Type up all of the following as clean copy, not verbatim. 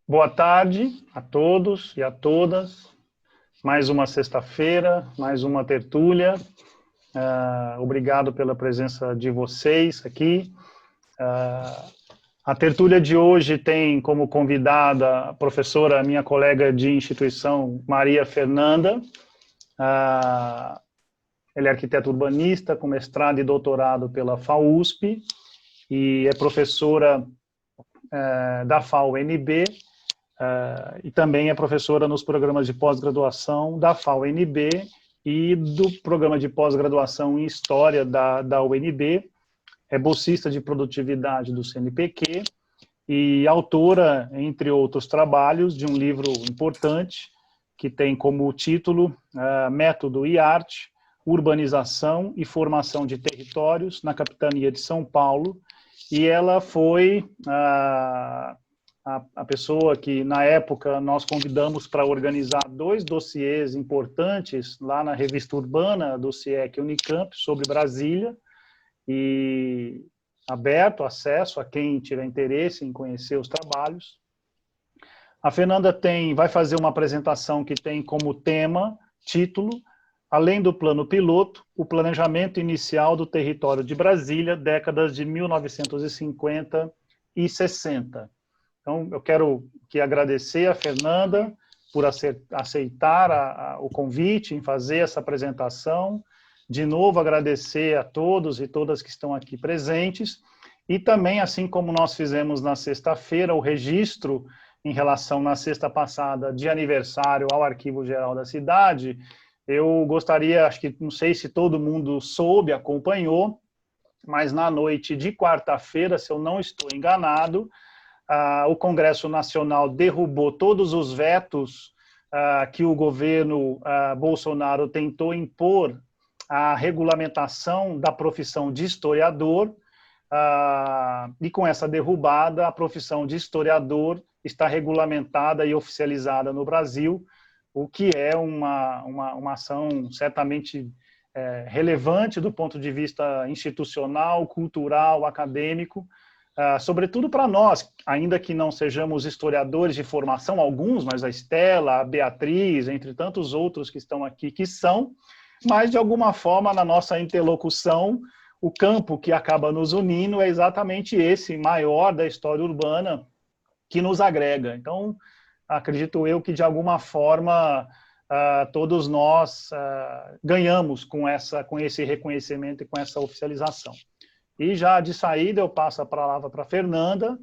Boa tarde a todos e a todas. Mais uma sexta-feira, mais uma tertúlia. Obrigado pela presença de vocês aqui. A tertúlia de hoje tem como convidada a professora, minha colega de instituição, Maria Fernanda. Ela é arquiteta urbanista com mestrado e doutorado pela FAUSP e é professora da FAUNB, e também é professora nos programas de pós-graduação da FAUNB e do programa de pós-graduação em História da UNB, é bolsista de produtividade do CNPq e autora, entre outros trabalhos, de um livro importante que tem como título Método e Arte, Urbanização e Formação de Territórios na Capitania de São Paulo, e ela foi a pessoa que, na época, nós convidamos para organizar 2 dossiês importantes lá na Revista Urbana do CIEC Unicamp sobre Brasília, e aberto acesso a quem tiver interesse em conhecer os trabalhos. A Fernanda vai fazer uma apresentação que tem como título, além do plano piloto, o planejamento inicial do território de Brasília, décadas de 1950 e 60. Então, eu quero agradecer a Fernanda por aceitar o convite em fazer essa apresentação. De novo, agradecer a todos e todas que estão aqui presentes. E também, assim como nós fizemos na sexta-feira, o registro em relação na sexta passada de aniversário ao Arquivo Geral da Cidade, eu gostaria, não sei se todo mundo soube, acompanhou, mas na noite de quarta-feira, se eu não estou enganado, o Congresso Nacional derrubou todos os vetos que o governo Bolsonaro tentou impor à regulamentação da profissão de historiador, e com essa derrubada, a profissão de historiador está regulamentada e oficializada no Brasil, o que é uma ação certamente relevante do ponto de vista institucional, cultural, acadêmico, sobretudo para nós, ainda que não sejamos historiadores de formação, alguns, mas a Estela, a Beatriz, entre tantos outros que estão aqui, que são, mas de alguma forma na nossa interlocução, o campo que acaba nos unindo é exatamente esse maior da história urbana que nos agrega. Então, acredito eu que de alguma forma todos nós ganhamos com esse reconhecimento e com essa oficialização. E já de saída eu passo a palavra para a Fernanda,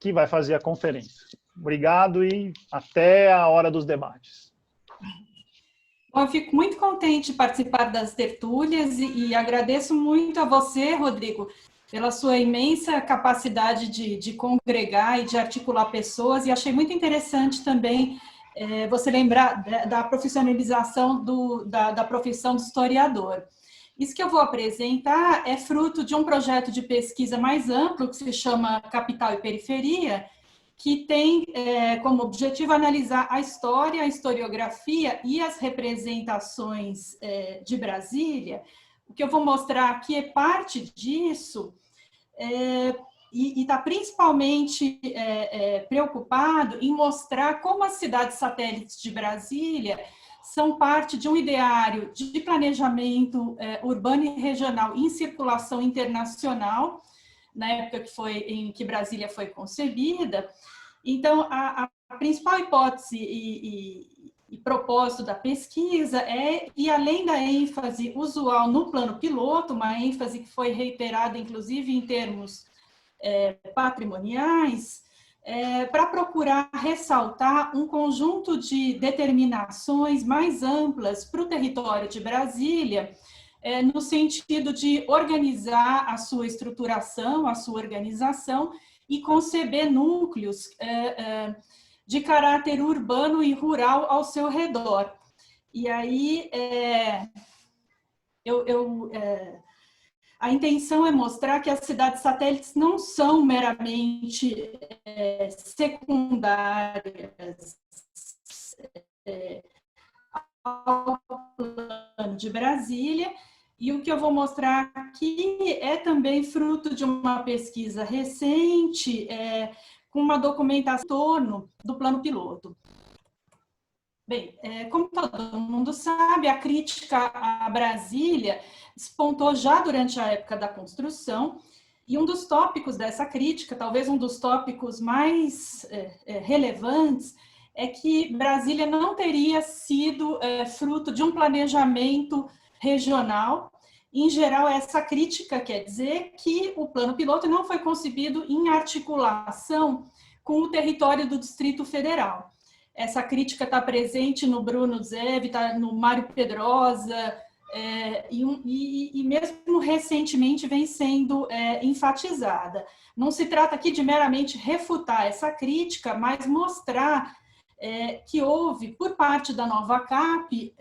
que vai fazer a conferência. Obrigado e até a hora dos debates. Bom, eu fico muito contente de participar das tertúlias e agradeço muito a você, Rodrigo, pela sua imensa capacidade de congregar e de articular pessoas, e achei muito interessante também você lembrar da profissionalização da profissão de historiador. Isso que eu vou apresentar é fruto de um projeto de pesquisa mais amplo, que se chama Capital e Periferia, que tem como objetivo analisar a história, a historiografia e as representações de Brasília. O que eu vou mostrar aqui é parte disso, e está principalmente preocupado em mostrar como as cidades satélites de Brasília são parte de um ideário de planejamento urbano e regional em circulação internacional, na época em que Brasília foi concebida. Então, a principal hipótese e propósito da pesquisa e além da ênfase usual no plano piloto, uma ênfase que foi reiterada, inclusive, em termos patrimoniais, para procurar ressaltar um conjunto de determinações mais amplas para o território de Brasília, no sentido de organizar a sua estruturação, a sua organização e conceber núcleos de caráter urbano e rural ao seu redor. E aí, a intenção é mostrar que as cidades satélites não são meramente secundárias ao plano de Brasília, e o que eu vou mostrar aqui é também fruto de uma pesquisa recente com uma documentação em torno do plano piloto. Bem, como todo mundo sabe, a crítica a Brasília despontou já durante a época da construção, e um dos tópicos dessa crítica, talvez um dos tópicos mais relevantes, é que Brasília não teria sido fruto de um planejamento regional. Em geral, essa crítica quer dizer que o plano piloto não foi concebido em articulação com o território do Distrito Federal. Essa crítica está presente no Bruno Zev, está no Mário Pedrosa, e mesmo recentemente vem sendo enfatizada. Não se trata aqui de meramente refutar essa crítica, mas mostrar que houve, por parte da nova CAP,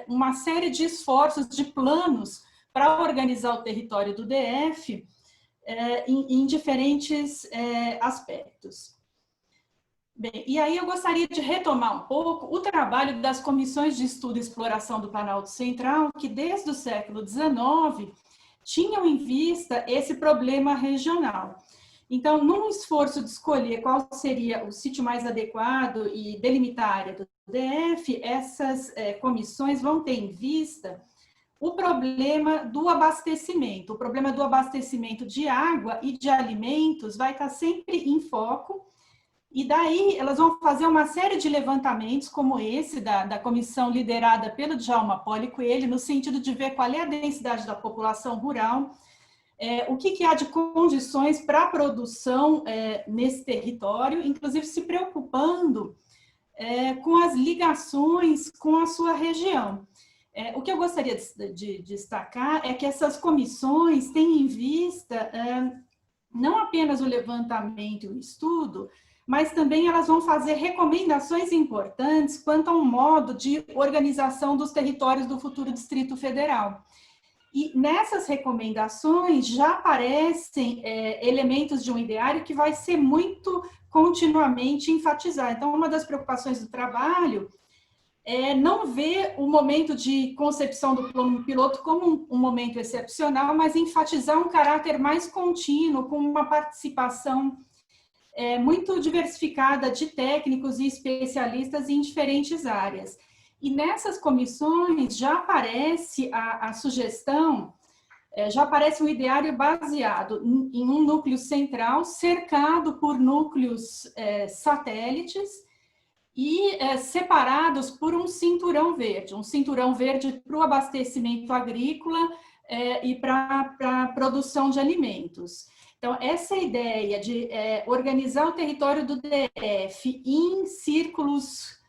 uma série de esforços, de planos para organizar o território do DF em diferentes aspectos. Bem, e aí eu gostaria de retomar um pouco o trabalho das comissões de estudo e exploração do Planalto Central, que desde o século XIX tinham em vista esse problema regional. Então, num esforço de escolher qual seria o sítio mais adequado e delimitar a área do DF, essas comissões vão ter em vista o problema do abastecimento. O problema do abastecimento de água e de alimentos vai estar sempre em foco. E daí elas vão fazer uma série de levantamentos, como esse da comissão liderada pelo Djalma Poli Coelho, no sentido de ver qual é a densidade da população rural, o que há de condições para a produção nesse território, inclusive se preocupando com as ligações com a sua região. O que eu gostaria de destacar é que essas comissões têm em vista não apenas o levantamento e o estudo, mas também elas vão fazer recomendações importantes quanto a um modo de organização dos territórios do futuro Distrito Federal. E nessas recomendações já aparecem elementos de um ideário que vai ser muito continuamente enfatizado. Então, uma das preocupações do trabalho é não ver o momento de concepção do plano piloto como um momento excepcional, mas enfatizar um caráter mais contínuo, com uma participação muito diversificada de técnicos e especialistas em diferentes áreas. E nessas comissões já aparece a sugestão, já aparece um ideário baseado em um núcleo central, cercado por núcleos satélites e separados por um cinturão verde para o abastecimento agrícola e para a produção de alimentos. Então, essa ideia de organizar o território do DF em círculos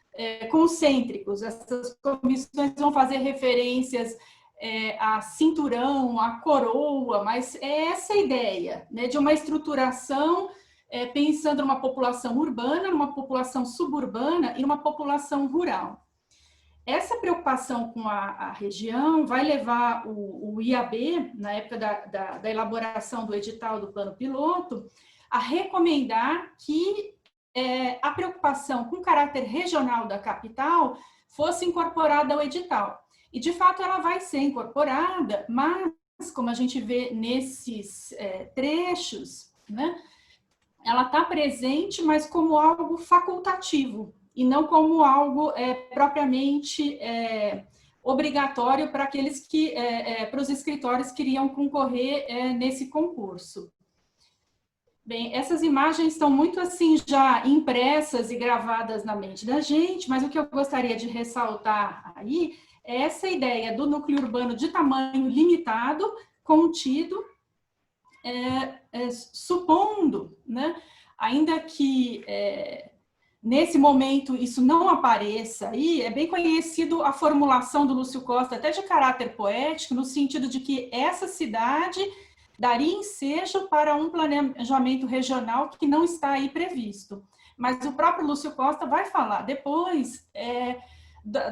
concêntricos, essas comissões vão fazer referências a cinturão, a coroa, mas é essa ideia, né, de uma estruturação pensando numa população urbana, numa população suburbana e numa população rural. Essa preocupação com a região vai levar o IAB, na época da elaboração do edital do plano piloto, a recomendar que a preocupação com o caráter regional da capital fosse incorporada ao edital. E, de fato, ela vai ser incorporada, mas, como a gente vê nesses trechos, né, ela está presente, mas como algo facultativo, e não como algo propriamente obrigatório para aqueles para os escritórios que iriam concorrer nesse concurso. Bem, essas imagens estão muito assim já impressas e gravadas na mente da gente, mas o que eu gostaria de ressaltar aí é essa ideia do núcleo urbano de tamanho limitado, contido, supondo, né, ainda que nesse momento isso não apareça aí, é bem conhecido a formulação do Lúcio Costa, até de caráter poético, no sentido de que essa cidade daria ensejo para um planejamento regional que não está aí previsto. Mas o próprio Lúcio Costa vai falar depois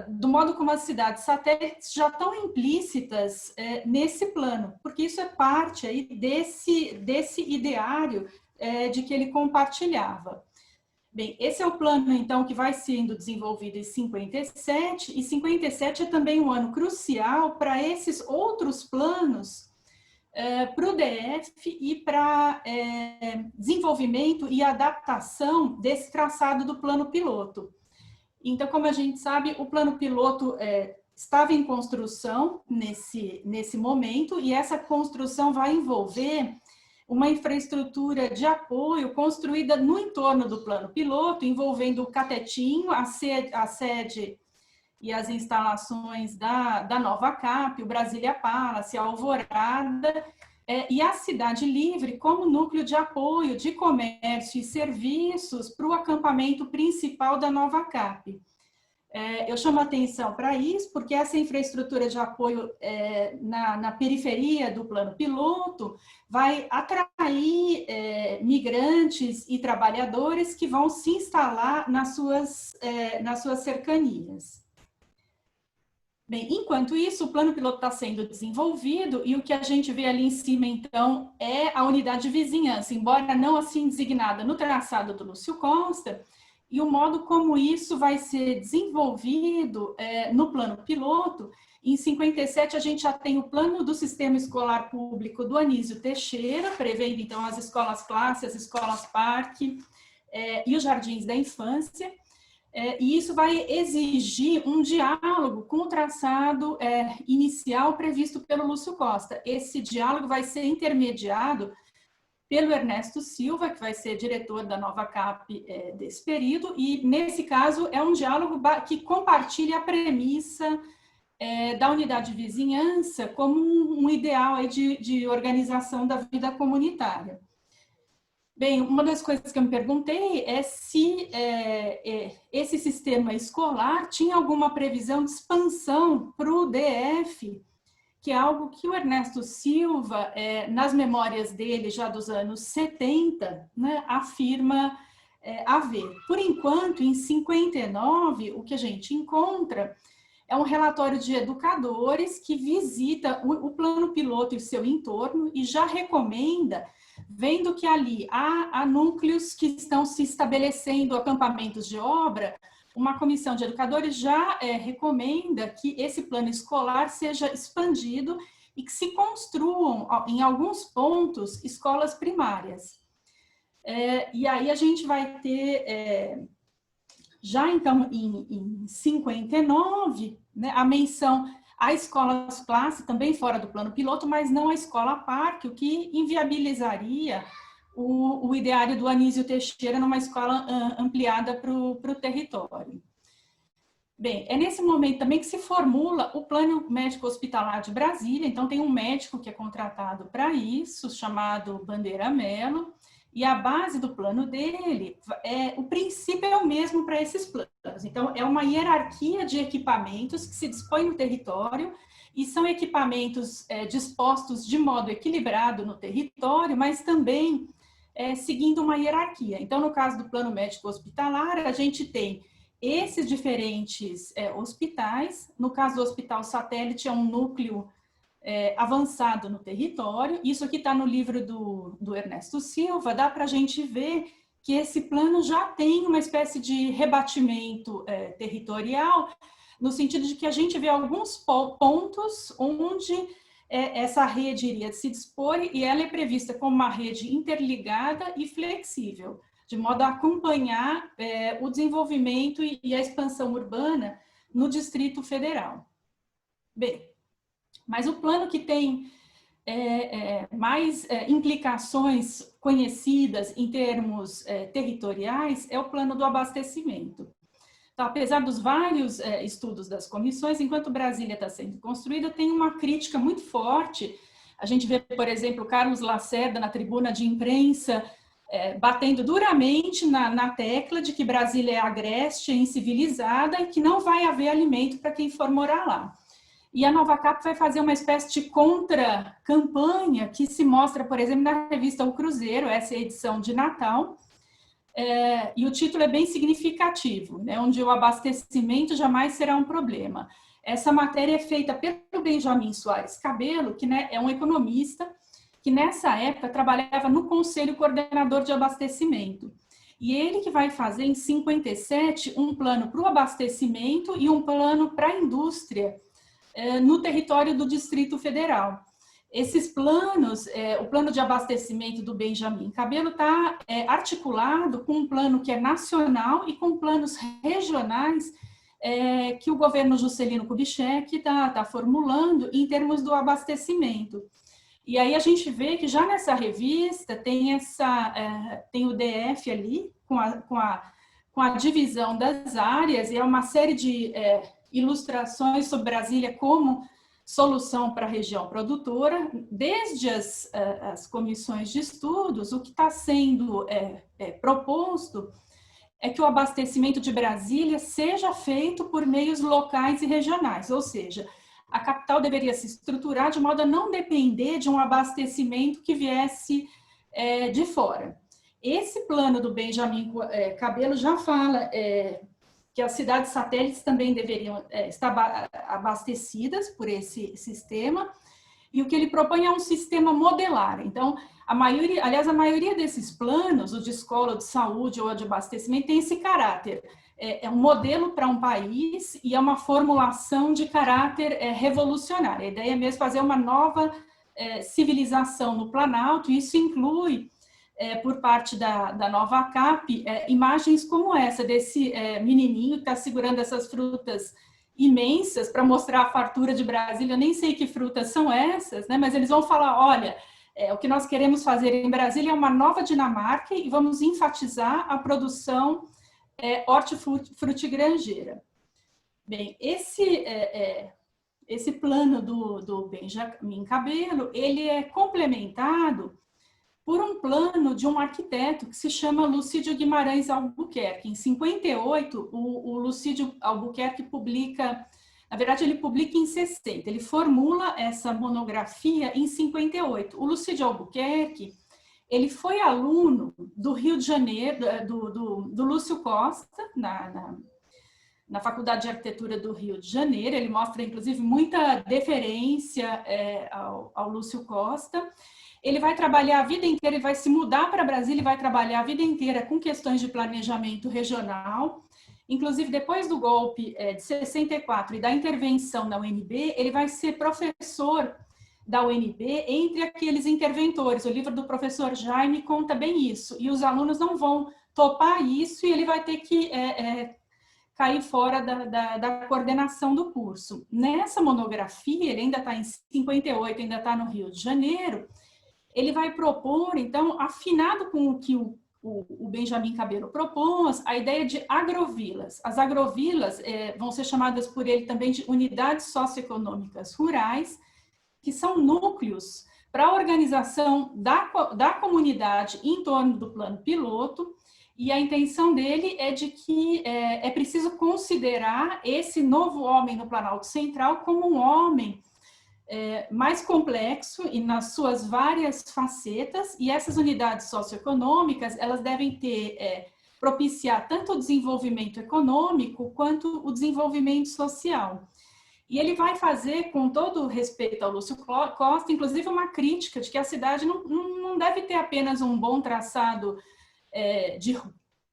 do modo como as cidades satélites já estão implícitas nesse plano, porque isso é parte aí desse ideário de que ele compartilhava. Bem, esse é o plano, então, que vai sendo desenvolvido em 57 é também um ano crucial para esses outros planos para o DF e para desenvolvimento e adaptação desse traçado do plano piloto. Então, como a gente sabe, o plano piloto estava em construção nesse momento, e essa construção vai envolver uma infraestrutura de apoio construída no entorno do plano piloto, envolvendo o Catetinho, a sede e as instalações da Nova Cap, o Brasília Palace, a Alvorada, e a Cidade Livre como núcleo de apoio de comércio e serviços para o acampamento principal da Nova Cap. Eu chamo a atenção para isso, porque essa infraestrutura de apoio na periferia do plano piloto vai atrair migrantes e trabalhadores que vão se instalar nas suas cercanias. Bem, enquanto isso, o plano piloto está sendo desenvolvido e o que a gente vê ali em cima, então, é a unidade de vizinhança, embora não assim designada no traçado do Lúcio Costa, e o modo como isso vai ser desenvolvido no plano piloto. Em 57, a gente já tem o plano do sistema escolar público do Anísio Teixeira, prevendo, então, as escolas classe, as escolas parque e os jardins da infância. E isso vai exigir um diálogo com o traçado inicial previsto pelo Lúcio Costa. Esse diálogo vai ser intermediado pelo Ernesto Silva, que vai ser diretor da Nova Cap desse período, e, nesse caso, é um diálogo que compartilha a premissa da unidade de vizinhança como um ideal aí de organização da vida comunitária. Bem, uma das coisas que eu me perguntei é se esse sistema escolar tinha alguma previsão de expansão para o DF, que é algo que o Ernesto Silva, nas memórias dele, já dos anos 70, né, afirma haver. Por enquanto, em 59, o que a gente encontra é um relatório de educadores que visita o plano piloto e o seu entorno e já recomenda, vendo que ali há núcleos que estão se estabelecendo acampamentos de obra, uma comissão de educadores já recomenda que esse plano escolar seja expandido e que se construam, em alguns pontos, escolas primárias. E aí a gente vai ter, já então em 59, né, a menção a escolas classe, também fora do plano piloto, mas não a escola parque, o que inviabilizaria o ideário do Anísio Teixeira numa escola ampliada para o território. Bem, é nesse momento também que se formula o Plano Médico Hospitalar de Brasília. Então, tem um médico que é contratado para isso, chamado Bandeira Mello, e a base do plano dele, o princípio é o mesmo para esses planos. Então, é uma hierarquia de equipamentos que se dispõe no território, e são equipamentos dispostos de modo equilibrado no território, mas também seguindo uma hierarquia. Então, no caso do plano médico hospitalar, a gente tem esses diferentes hospitais. No caso do hospital satélite, é um núcleo avançado no território. Isso aqui está no livro do Ernesto Silva. Dá para a gente ver que esse plano já tem uma espécie de rebatimento territorial, no sentido de que a gente vê alguns pontos onde essa rede iria se dispor, e ela é prevista como uma rede interligada e flexível, de modo a acompanhar o desenvolvimento e a expansão urbana no Distrito Federal. Bem, mas o plano que tem mais implicações conhecidas em termos territoriais é o plano do abastecimento. Então, apesar dos vários estudos das comissões, enquanto Brasília está sendo construída, tem uma crítica muito forte. A gente vê, por exemplo, Carlos Lacerda na tribuna de imprensa batendo duramente na tecla de que Brasília é agreste, é incivilizada e que não vai haver alimento para quem for morar lá. E a Nova Cap vai fazer uma espécie de contra-campanha que se mostra, por exemplo, na revista O Cruzeiro, essa é a edição de Natal, e o título é bem significativo, né, onde o abastecimento jamais será um problema. Essa matéria é feita pelo Benjamin Soares Cabello, que, né, é um economista que nessa época trabalhava no Conselho Coordenador de Abastecimento. E ele que vai fazer em 57 um plano para o abastecimento e um plano para a indústria no território do Distrito Federal. Esses planos, o plano de abastecimento do Benjamin Cabelo está articulado com um plano que é nacional e com planos regionais que o governo Juscelino Kubitschek está formulando em termos do abastecimento. E aí a gente vê que já nessa revista tem o DF ali, com a divisão das áreas, e é uma série de ilustrações sobre Brasília como solução para a região produtora, desde as comissões de estudos. O que está sendo proposto é que o abastecimento de Brasília seja feito por meios locais e regionais, ou seja, a capital deveria se estruturar de modo a não depender de um abastecimento que viesse de fora. Esse plano do Benjamin Cabelo já fala que as cidades satélites também deveriam estar abastecidas por esse sistema, e o que ele propõe é um sistema modelar. Então, a maioria desses planos, o de escola, de saúde ou de abastecimento, tem esse caráter. É um modelo para um país e é uma formulação de caráter revolucionário. A ideia é mesmo fazer uma nova civilização no Planalto, e isso inclui, por parte da nova CAP, imagens como essa, desse menininho que está segurando essas frutas imensas para mostrar a fartura de Brasília. Eu nem sei que frutas são essas, né? Mas eles vão falar, olha, o que nós queremos fazer em Brasília é uma nova Dinamarca e vamos enfatizar a produção hortifrutigranjeira. Bem, esse plano do Benjamin Cabelo, ele é complementado por um plano de um arquiteto que se chama Lucídio Guimarães Albuquerque. Em 58, o Lucídio Albuquerque publica, na verdade ele publica em 60, ele formula essa monografia em 58. O Lucídio Albuquerque, ele foi aluno do Rio de Janeiro, do Lúcio Costa, na Faculdade de Arquitetura do Rio de Janeiro. Ele mostra, inclusive, muita deferência ao Lúcio Costa. Ele vai trabalhar a vida inteira, ele vai se mudar para Brasília e vai trabalhar a vida inteira com questões de planejamento regional. Inclusive, depois do golpe de 64 e da intervenção na UNB, ele vai ser professor da UNB entre aqueles interventores. O livro do professor Jaime conta bem isso. E os alunos não vão topar isso e ele vai ter que cair fora da coordenação do curso. Nessa monografia, ele ainda está em 58, ainda está no Rio de Janeiro, ele vai propor, então, afinado com o que o Benjamin Cabelo propôs, a ideia de agrovilas. As agrovilas vão ser chamadas por ele também de unidades socioeconômicas rurais, que são núcleos para a organização da comunidade em torno do plano piloto, e a intenção dele é de que é preciso considerar esse novo homem no Planalto Central como um homem mais complexo e nas suas várias facetas, e essas unidades socioeconômicas, elas devem propiciar tanto o desenvolvimento econômico quanto o desenvolvimento social. E ele vai fazer, com todo respeito ao Lúcio Costa, inclusive uma crítica de que a cidade não deve ter apenas um bom traçado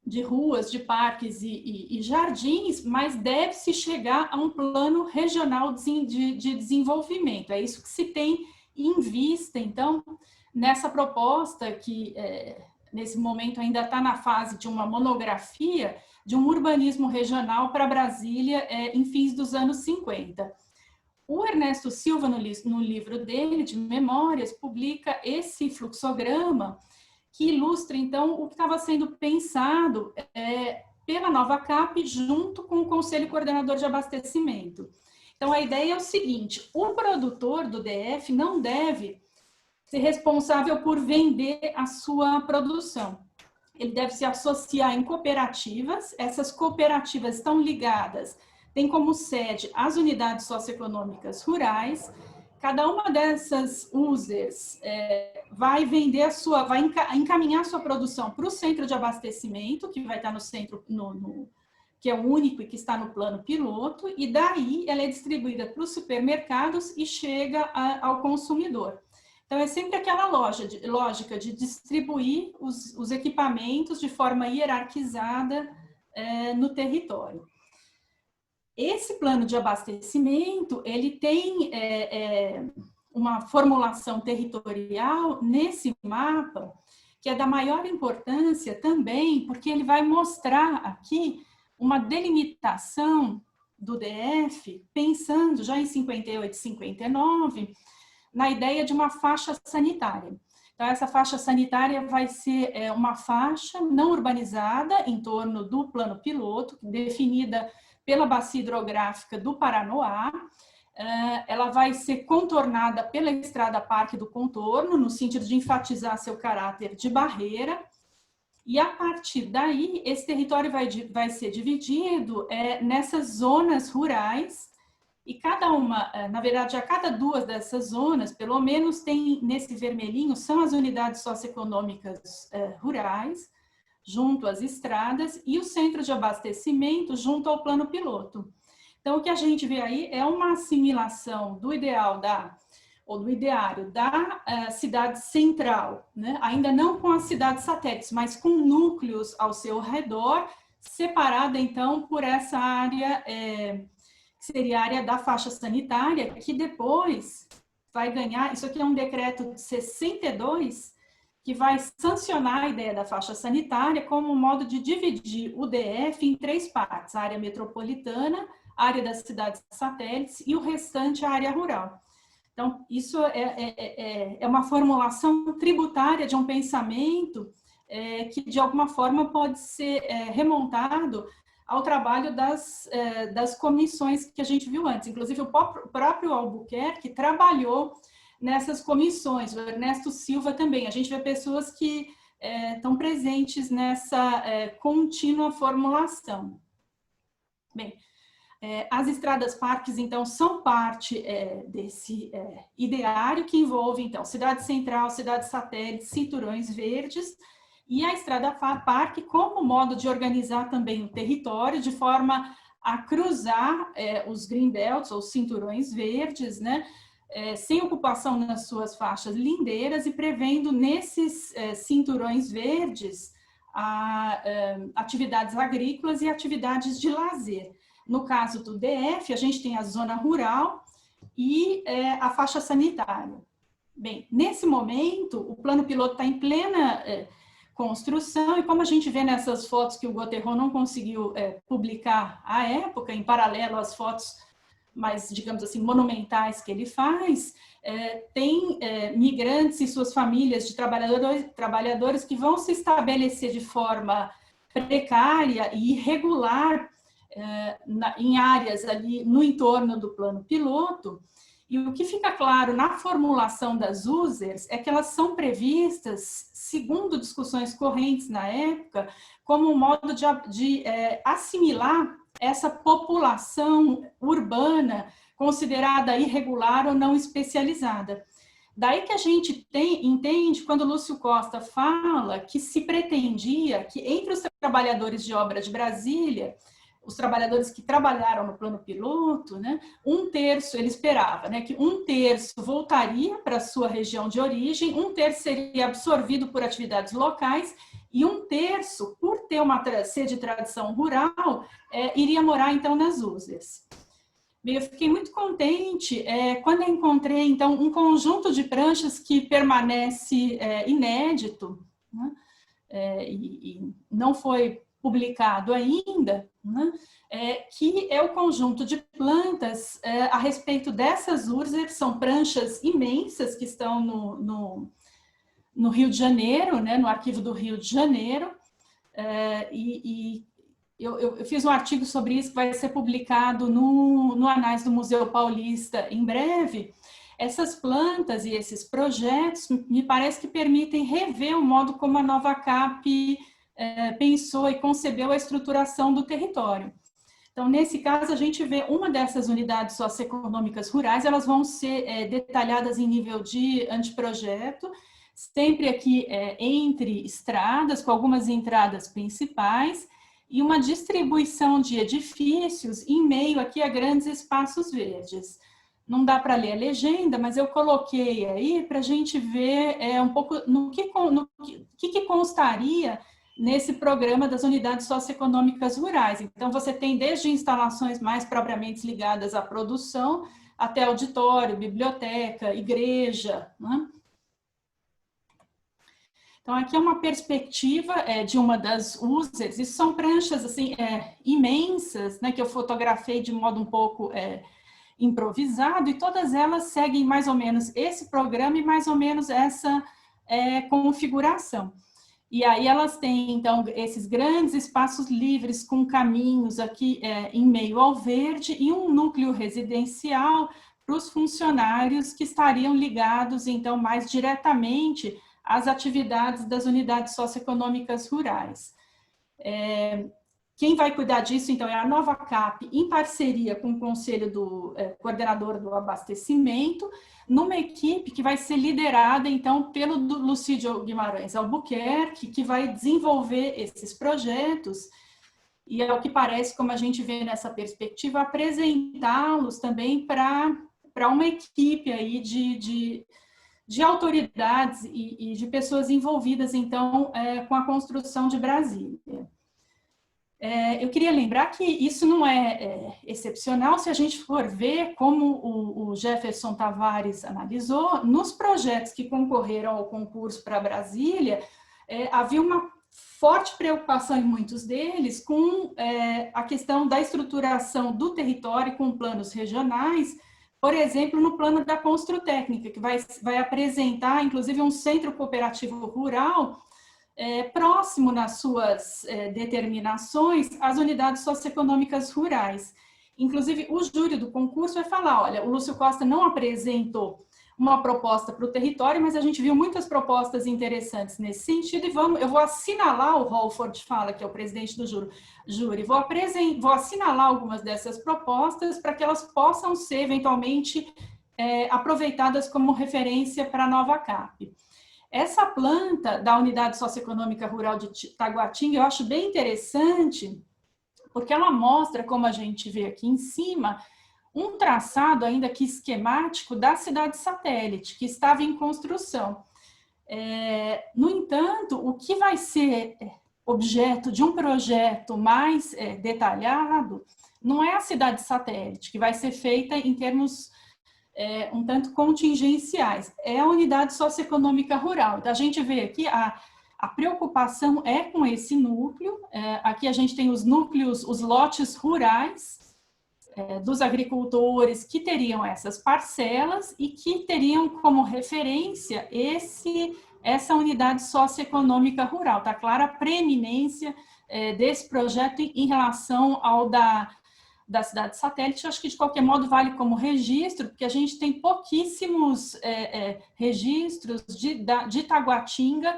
de ruas, de parques e jardins, mas deve-se chegar a um plano regional de desenvolvimento. É isso que se tem em vista, então, nessa proposta que, nesse momento, ainda está na fase de uma monografia de um urbanismo regional para Brasília em fins dos anos 50. O Ernesto Silva, no livro dele, de Memórias, publica esse fluxograma que ilustra, então, o que estava sendo pensado pela nova CAP junto com o Conselho Coordenador de Abastecimento. Então, a ideia é o seguinte: o produtor do DF não deve ser responsável por vender a sua produção. Ele deve se associar em cooperativas. Essas cooperativas estão ligadas, tem como sede as unidades socioeconômicas rurais. Cada uma dessas users vai vender vai encaminhar a sua produção para o centro de abastecimento, que vai estar no centro, que é o único e que está no plano piloto, e daí ela é distribuída para os supermercados e chega ao consumidor. Então, é sempre aquela lógica de distribuir os equipamentos de forma hierarquizada no território. Esse plano de abastecimento, ele tem uma formulação territorial nesse mapa, que é da maior importância também, porque ele vai mostrar aqui uma delimitação do DF, pensando já em 58 e 59, na ideia de uma faixa sanitária. Então, essa faixa sanitária vai ser uma faixa não urbanizada em torno do plano piloto, definida pela bacia hidrográfica do Paranoá. Ela vai ser contornada pela Estrada Parque do Contorno, no sentido de enfatizar seu caráter de barreira. E, a partir daí, esse território vai ser dividido nessas zonas rurais, e cada uma, na verdade, a cada duas dessas zonas, pelo menos tem nesse vermelhinho, são as unidades socioeconômicas rurais, junto às estradas, e o centro de abastecimento junto ao plano piloto. Então, o que a gente vê aí é uma assimilação do ideal do ideário da cidade central, né? Ainda não com as cidades satélites, mas com núcleos ao seu redor, separada, então, por essa área, que seria a área da faixa sanitária, que depois vai ganhar, isso aqui é um decreto de 62, que vai sancionar a ideia da faixa sanitária como um modo de dividir o DF em 3 partes, a área metropolitana, a área das cidades satélites e o restante a área rural. Então, isso é uma formulação tributária de um pensamento que, de alguma forma, pode ser remontado ao trabalho das comissões que a gente viu antes. Inclusive, o próprio Albuquerque trabalhou nessas comissões, o Ernesto Silva também. A gente vê pessoas que estão presentes nessa contínua formulação. Bem, as estradas parques, então, são parte desse ideário que envolve, então, cidade central, cidade satélite, cinturões verdes, e a estrada parque como modo de organizar também o território, de forma a cruzar os greenbelts, ou cinturões verdes, né, sem ocupação nas suas faixas lindeiras e prevendo nesses cinturões verdes atividades agrícolas e atividades de lazer. No caso do DF, a gente tem a zona rural e a faixa sanitária. Bem, nesse momento, o plano piloto está em plena construção, e como a gente vê nessas fotos que o Gauthieron não conseguiu publicar à época, em paralelo às fotos mais, digamos assim, monumentais que ele faz, tem migrantes e suas famílias de trabalhadores que vão se estabelecer de forma precária e irregular em áreas ali no entorno do plano piloto, e o que fica claro na formulação das users é que elas são previstas, segundo discussões correntes na época, como um modo de assimilar essa população urbana considerada irregular ou não especializada. Daí que a gente entende, quando o Lúcio Costa fala que se pretendia que entre os trabalhadores de obra de Brasília, os trabalhadores que trabalharam no plano piloto, né, ele esperava, né, que 1/3 voltaria para a sua região de origem, 1/3 seria absorvido por atividades locais e 1/3, por ter uma sede de tradição rural, iria morar, então, nas users. Bem, eu fiquei muito contente quando eu encontrei, então, um conjunto de pranchas que permanece inédito, né, e não foi publicado ainda, né, que é o conjunto de plantas a respeito dessas users, são pranchas imensas que estão no Rio de Janeiro, né, no arquivo do Rio de Janeiro, eu fiz um artigo sobre isso que vai ser publicado no Anais do Museu Paulista em breve. Essas plantas e esses projetos me parece que permitem rever o modo como a nova CAP pensou e concebeu a estruturação do território. Então, nesse caso, a gente vê uma dessas unidades socioeconômicas rurais, elas vão ser detalhadas em nível de anteprojeto, sempre aqui entre estradas, com algumas entradas principais, e uma distribuição de edifícios em meio aqui a grandes espaços verdes. Não dá para ler a legenda, mas eu coloquei aí para a gente ver um pouco no que constaria nesse programa das unidades socioeconômicas rurais. Então, você tem desde instalações mais propriamente ligadas à produção, até auditório, biblioteca, igreja, né? Então, aqui é uma perspectiva de uma das users, isso são pranchas assim, imensas, né, que eu fotografei de modo um pouco improvisado, e todas elas seguem mais ou menos esse programa e mais ou menos essa configuração. E aí elas têm, então, esses grandes espaços livres com caminhos aqui em meio ao verde e um núcleo residencial para os funcionários que estariam ligados, então, mais diretamente às atividades das unidades socioeconômicas rurais. Quem vai cuidar disso, então, é a Nova Cap, em parceria com o Conselho do Coordenador do Abastecimento, numa equipe que vai ser liderada, então, pelo Lucídio Guimarães Albuquerque, que vai desenvolver esses projetos, e é o que parece, como a gente vê nessa perspectiva, apresentá-los também para uma equipe aí de autoridades e de pessoas envolvidas, então, com a construção de Brasília. Eu queria lembrar que isso não é excepcional se a gente for ver como o Jefferson Tavares analisou, nos projetos que concorreram ao concurso para Brasília, havia uma forte preocupação em muitos deles com a questão da estruturação do território com planos regionais, por exemplo, no plano da Construtécnica, que vai apresentar, inclusive, um centro cooperativo rural próximo nas suas determinações às unidades socioeconômicas rurais. Inclusive, o júri do concurso vai falar, olha, o Lúcio Costa não apresentou uma proposta para o território, mas a gente viu muitas propostas interessantes nesse sentido, e eu vou assinalar, o Holford fala, que é o presidente do júri, vou assinalar algumas dessas propostas para que elas possam ser, eventualmente, aproveitadas como referência para a Nova Cap. Essa planta da Unidade Socioeconômica Rural de Taguatinga eu acho bem interessante, porque ela mostra, como a gente vê aqui em cima, um traçado ainda que esquemático da cidade satélite, que estava em construção. No entanto, o que vai ser objeto de um projeto mais detalhado não é a cidade satélite, que vai ser feita em termos um tanto contingenciais, é a unidade socioeconômica rural. Então, a gente vê aqui a preocupação é com esse núcleo, aqui a gente tem os núcleos, os lotes rurais dos agricultores que teriam essas parcelas e que teriam como referência essa unidade socioeconômica rural. Está clara a preeminência desse projeto em relação ao da cidade satélite. Acho que, de qualquer modo, vale como registro, porque a gente tem pouquíssimos registros de Taguatinga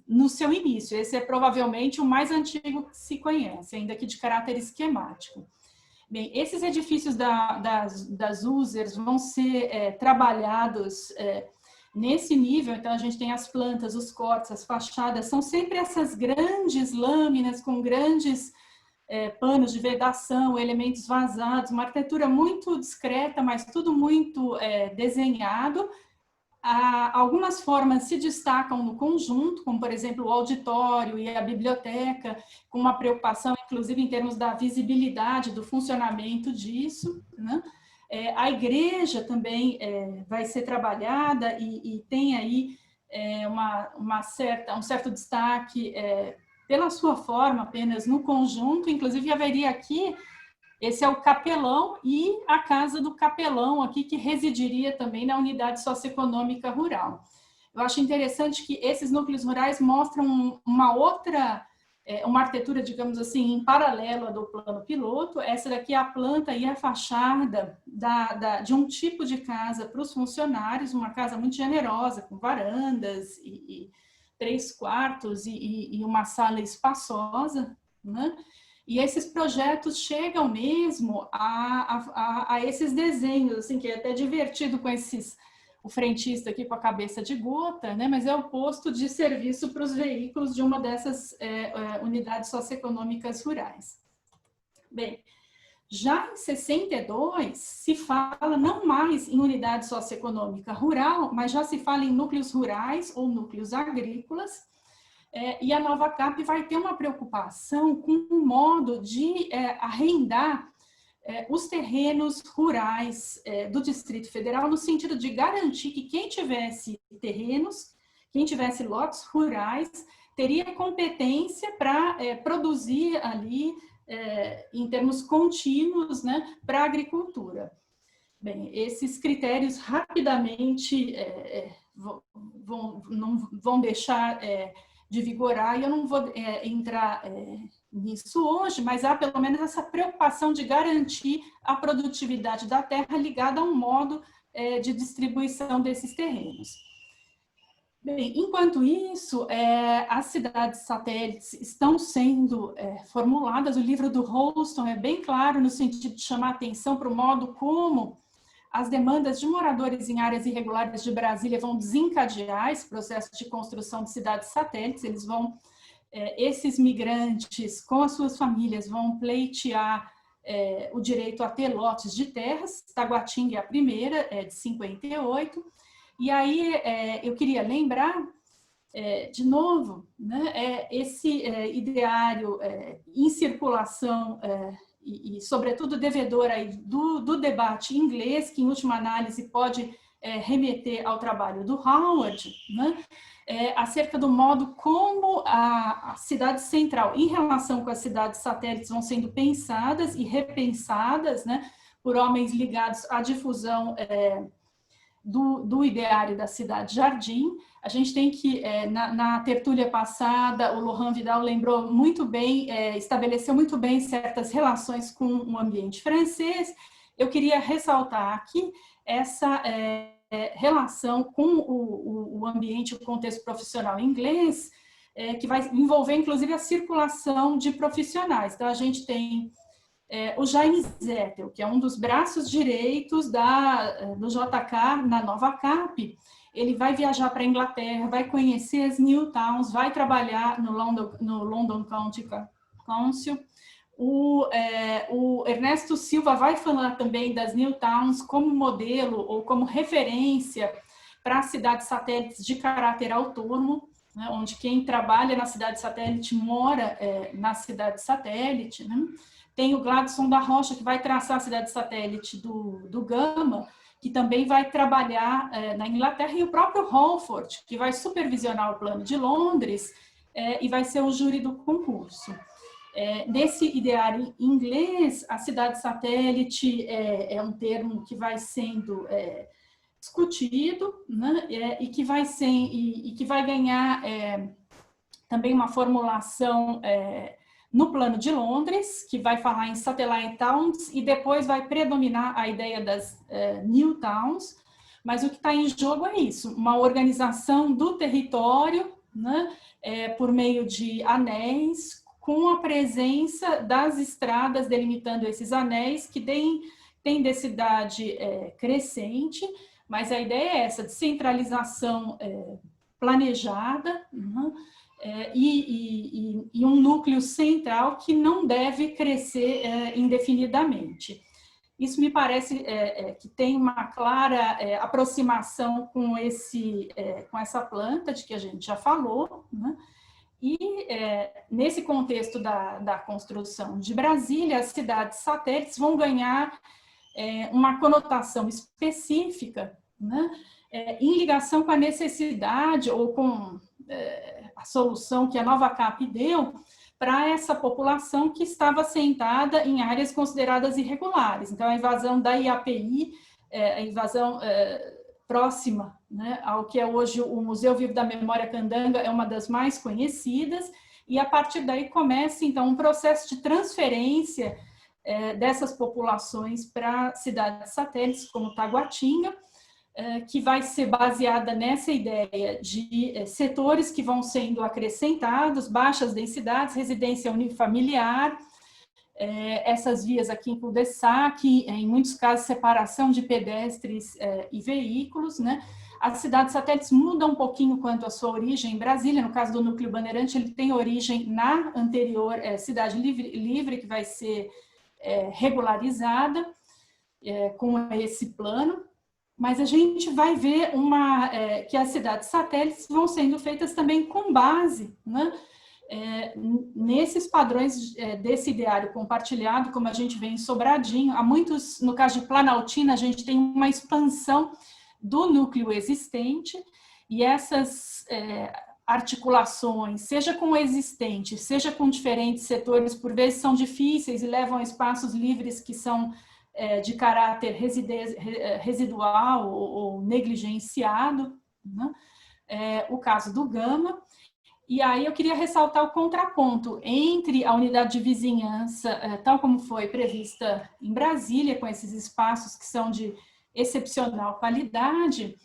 no seu início. Esse é provavelmente o mais antigo que se conhece, ainda que de caráter esquemático. Bem, esses edifícios das users vão ser trabalhados nesse nível. Então, a gente tem as plantas, os cortes, as fachadas, são sempre essas grandes lâminas com grandes panos de vedação, elementos vazados, uma arquitetura muito discreta, mas tudo muito desenhado. Algumas formas se destacam no conjunto, como, por exemplo, o auditório e a biblioteca, com uma preocupação, inclusive, em termos da visibilidade, do funcionamento disso, né? A igreja também vai ser trabalhada e tem aí um certo destaque pela sua forma, apenas no conjunto. Inclusive, haveria aqui, esse é o capelão e a casa do capelão aqui, que residiria também na unidade socioeconômica rural. Eu acho interessante que esses núcleos rurais mostram uma outra, uma arquitetura, digamos assim, em paralelo à do plano piloto. Essa daqui é a planta e a fachada de um tipo de casa para os funcionários, uma casa muito generosa, com varandas e 3 quartos e uma sala espaçosa, né? E esses projetos chegam mesmo a esses desenhos, assim, que é até divertido com o frentista aqui com a cabeça de gota, né? Mas é o posto de serviço para os veículos de uma dessas unidades socioeconômicas rurais. Bem, já em 62 se fala não mais em unidade socioeconômica rural, mas já se fala em núcleos rurais ou núcleos agrícolas. E a Nova Cap vai ter uma preocupação com um modo de arrendar os terrenos rurais do Distrito Federal, no sentido de garantir que quem tivesse terrenos, quem tivesse lotes rurais, teria competência para produzir ali, em termos contínuos, né, para a agricultura. Bem, esses critérios rapidamente não vão deixar de vigorar, e eu não vou entrar nisso hoje, mas há pelo menos essa preocupação de garantir a produtividade da terra ligada a um modo de distribuição desses terrenos. Bem, enquanto isso, as cidades satélites estão sendo formuladas. O livro do Holston é bem claro no sentido de chamar atenção para o modo como as demandas de moradores em áreas irregulares de Brasília vão desencadear esse processo de construção de cidades satélites. Eles vão, esses migrantes com as suas famílias vão pleitear o direito a ter lotes de terras. Taguatinga é a primeira, de 58. E aí eu queria lembrar, de novo, né, esse ideário em circulação e, sobretudo, devedor aí do debate inglês, que, em última análise, pode remeter ao trabalho do Howard, né, acerca do modo como a cidade central, em relação com as cidades satélites, vão sendo pensadas e repensadas, né, por homens ligados à difusão do ideário da cidade-jardim. A gente tem que, na tertúlia passada, o Laurent Vidal lembrou muito bem, estabeleceu muito bem certas relações com o ambiente francês. Eu queria ressaltar aqui essa relação com o ambiente, o contexto profissional inglês, que vai envolver, inclusive, a circulação de profissionais. Então, a gente tem o Jaime Zettel, que é um dos braços direitos do JK na Nova Cap. Ele vai viajar para a Inglaterra, vai conhecer as New Towns, vai trabalhar no London County Council. O Ernesto Silva vai falar também das New Towns como modelo ou como referência para cidades satélites de caráter autônomo, né, onde quem trabalha na cidade satélite mora na cidade satélite, né? Tem o Gladson da Rocha, que vai traçar a cidade satélite do Gama, que também vai trabalhar na Inglaterra, e o próprio Holford, que vai supervisionar o plano de Londres e vai ser o júri do concurso. Nesse ideário inglês, a cidade satélite é um termo que vai sendo discutido, né, e que vai ganhar também uma formulação no plano de Londres, que vai falar em satellite towns, e depois vai predominar a ideia das new towns. Mas o que está em jogo é isso, uma organização do território, né, por meio de anéis, com a presença das estradas delimitando esses anéis, que tem densidade crescente, mas a ideia é essa, de centralização planejada, né, e um núcleo central que não deve crescer indefinidamente. Isso me parece que tem uma clara aproximação com essa planta de que a gente já falou, né? E nesse contexto da construção de Brasília, as cidades satélites vão ganhar uma conotação específica, né? Em ligação com a necessidade ou com a solução que a Nova Cap deu para essa população que estava assentada em áreas consideradas irregulares. Então, a invasão da IAPI, a invasão próxima, né, ao que é hoje o Museu Vivo da Memória Candanga, é uma das mais conhecidas, e a partir daí começa, então, um processo de transferência dessas populações para cidades satélites, como Taguatinga, que vai ser baseada nessa ideia de setores que vão sendo acrescentados, baixas densidades, residência unifamiliar, essas vias aqui em cul-de-sac, em muitos casos separação de pedestres e veículos, né? As cidades satélites mudam um pouquinho quanto à sua origem em Brasília. No caso do núcleo Bandeirante, ele tem origem na anterior cidade livre, que vai ser regularizada com esse plano. Mas a gente vai ver que as cidades satélites vão sendo feitas também com base, né, nesses padrões desse ideário compartilhado, como a gente vê em Sobradinho, há muitos, no caso de Planaltina, a gente tem uma expansão do núcleo existente, e essas articulações, seja com o existente, seja com diferentes setores, por vezes são difíceis e levam a espaços livres que são de caráter residual ou negligenciado, né? O caso do Gama. E aí eu queria ressaltar o contraponto entre a unidade de vizinhança, tal como foi prevista em Brasília, com esses espaços que são de excepcional qualidade,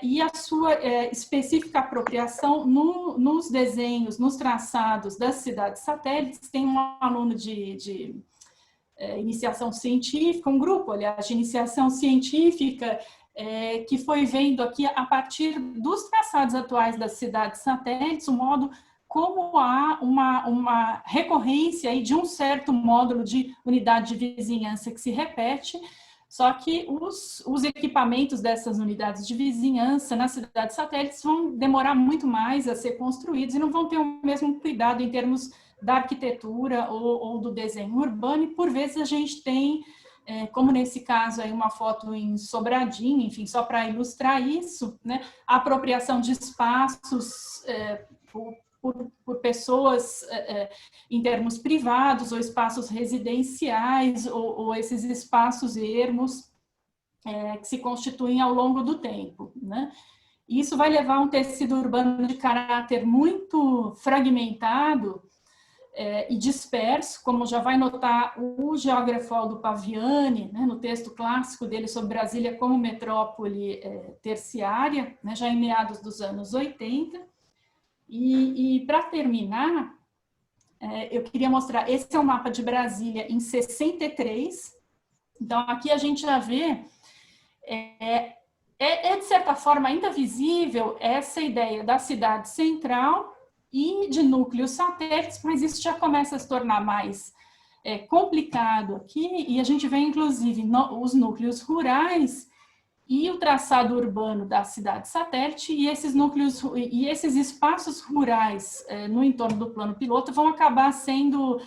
e a sua específica apropriação nos desenhos, nos traçados das cidades satélites. Tem um aluno de iniciação científica, um grupo, aliás, de iniciação científica, que foi vendo aqui, a partir dos traçados atuais das cidades satélites, o modo como há uma recorrência aí de um certo módulo de unidade de vizinhança que se repete, só que os equipamentos dessas unidades de vizinhança nas cidades satélites vão demorar muito mais a ser construídos e não vão ter o mesmo cuidado em termos da arquitetura ou do desenho urbano, e por vezes a gente tem, como nesse caso aí, uma foto em Sobradinho, enfim, só para ilustrar isso, né, a apropriação de espaços por pessoas em termos privados, ou espaços residenciais, ou esses espaços ermos que se constituem ao longo do tempo, né? Isso vai levar a um tecido urbano de caráter muito fragmentado e disperso, como já vai notar o geógrafo Aldo Paviani, né, no texto clássico dele sobre Brasília como metrópole terciária, né, já em meados dos anos 80. E para terminar, eu queria mostrar, esse é um mapa de Brasília em 63, então aqui a gente já vê, de certa forma ainda visível essa ideia da cidade central e de núcleos satélites, mas isso já começa a se tornar mais complicado aqui, e a gente vê inclusive os núcleos rurais e o traçado urbano da cidade satélite, e esses núcleos e esses espaços rurais no entorno do plano piloto vão acabar sendo,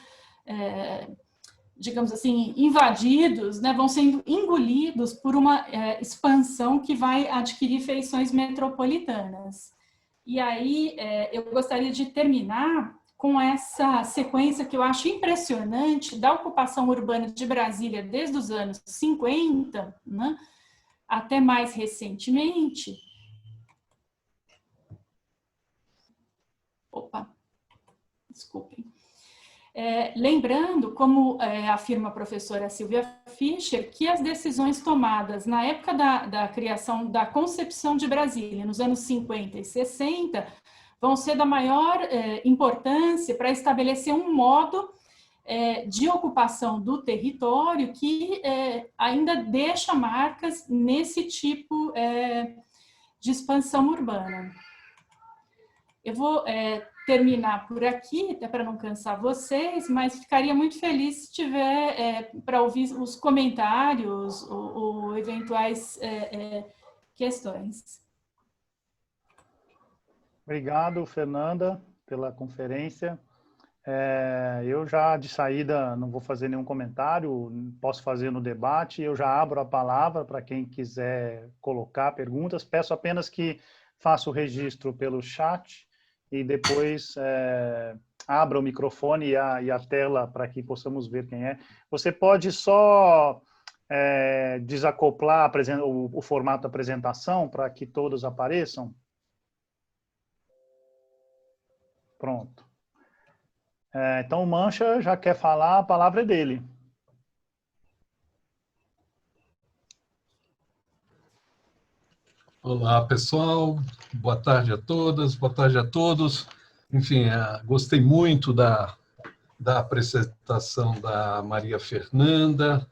digamos assim, invadidos, né, vão sendo engolidos por uma expansão que vai adquirir feições metropolitanas. E aí eu gostaria de terminar com essa sequência que eu acho impressionante da ocupação urbana de Brasília desde os anos 50, né, até mais recentemente. Desculpem. Lembrando, como afirma a professora Silvia Fischer, que as decisões tomadas na época da criação, da concepção de Brasília, nos anos 50 e 60, vão ser da maior importância para estabelecer um modo de ocupação do território que ainda deixa marcas nesse tipo de expansão urbana. Eu vou terminar por aqui, até para não cansar vocês, mas ficaria muito feliz se tiver para ouvir os comentários ou eventuais questões. Obrigado, Fernanda, pela conferência. Eu já, de saída, não vou fazer nenhum comentário, posso fazer no debate, eu já abro a palavra para quem quiser colocar perguntas. Peço apenas que faça o registro pelo chat e depois abra o microfone e a tela para que possamos ver quem é. Você pode só desacoplar o formato da apresentação para que todos apareçam? Pronto. Então, o Mancha já quer falar, a palavra é dele. Olá, pessoal. Boa tarde a todas, boa tarde a todos. Enfim, gostei muito da apresentação da Maria Fernanda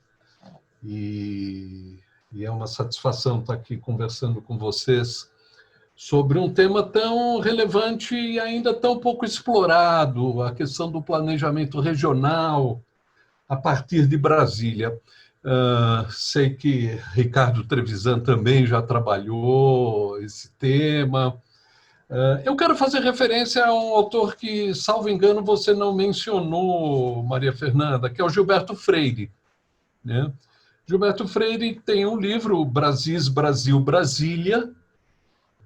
e é uma satisfação estar aqui conversando com vocês sobre um tema tão relevante e ainda tão pouco explorado, a questão do planejamento regional a partir de Brasília. Sei que Ricardo Trevisan também já trabalhou esse tema, Eu quero fazer referência a um autor que, salvo engano, você não mencionou, Maria Fernanda, que é o Gilberto Freire, né? Gilberto Freire tem um livro, Brasis, Brasil, Brasília,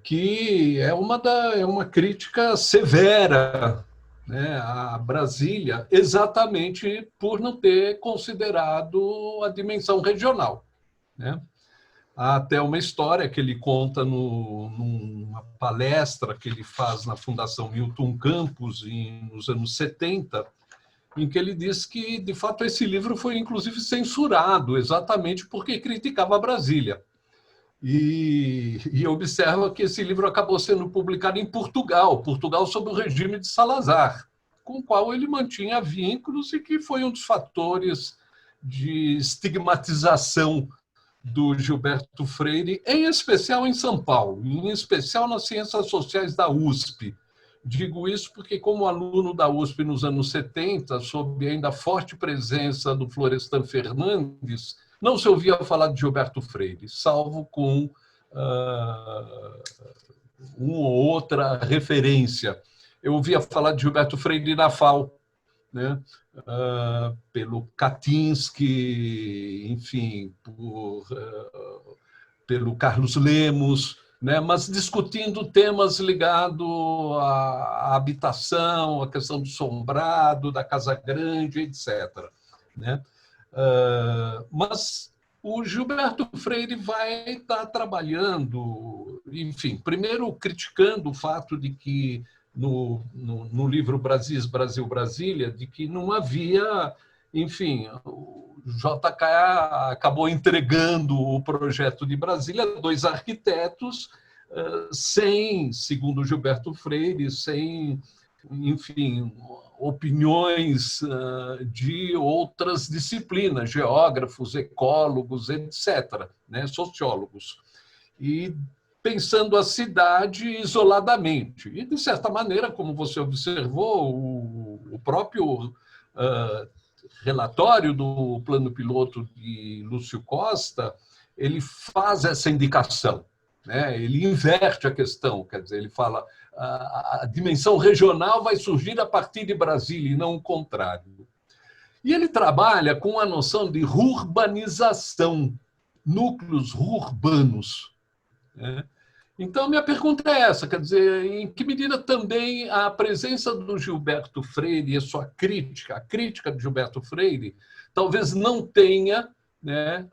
que é uma crítica severa, né, a Brasília, exatamente por não ter considerado a dimensão regional, né? Há até uma história que ele conta numa palestra que ele faz na Fundação Milton Campos nos anos 70, em que ele diz que, de fato, esse livro foi, inclusive, censurado, exatamente porque criticava Brasília. E observa que esse livro acabou sendo publicado em Portugal sob o regime de Salazar, com o qual ele mantinha vínculos e que foi um dos fatores de estigmatização do Gilberto Freire, em especial em São Paulo, em especial nas ciências sociais da USP. Digo isso porque, como aluno da USP nos anos 70, sob ainda a forte presença do Florestan Fernandes, não se ouvia falar de Gilberto Freire, salvo com uma ou outra referência. Eu ouvia falar de Gilberto Freire na FAO, né? Pelo Katinski, enfim, pelo Carlos Lemos, né? Mas discutindo temas ligados à habitação, à questão do sombrado, da Casa Grande, etc., né? Mas o Gilberto Freire vai estar trabalhando, enfim, primeiro criticando o fato de que no livro Brasis, Brasil, Brasília, de que não havia, enfim, o JK acabou entregando o projeto de Brasília a dois arquitetos sem, segundo Gilberto Freire, sem, enfim, opiniões de outras disciplinas, geógrafos, ecólogos, etc., né, sociólogos. E pensando a cidade isoladamente. E, de certa maneira, como você observou, o próprio relatório do plano piloto de Lúcio Costa, ele faz essa indicação, né? Ele inverte a questão, quer dizer, ele fala a dimensão regional vai surgir a partir de Brasília e não o contrário. E ele trabalha com a noção de urbanização, núcleos urbanos, né? Então, minha pergunta é essa, quer dizer, em que medida também a presença do Gilberto Freire e a sua crítica, a crítica de Gilberto Freire, talvez não tenha, né,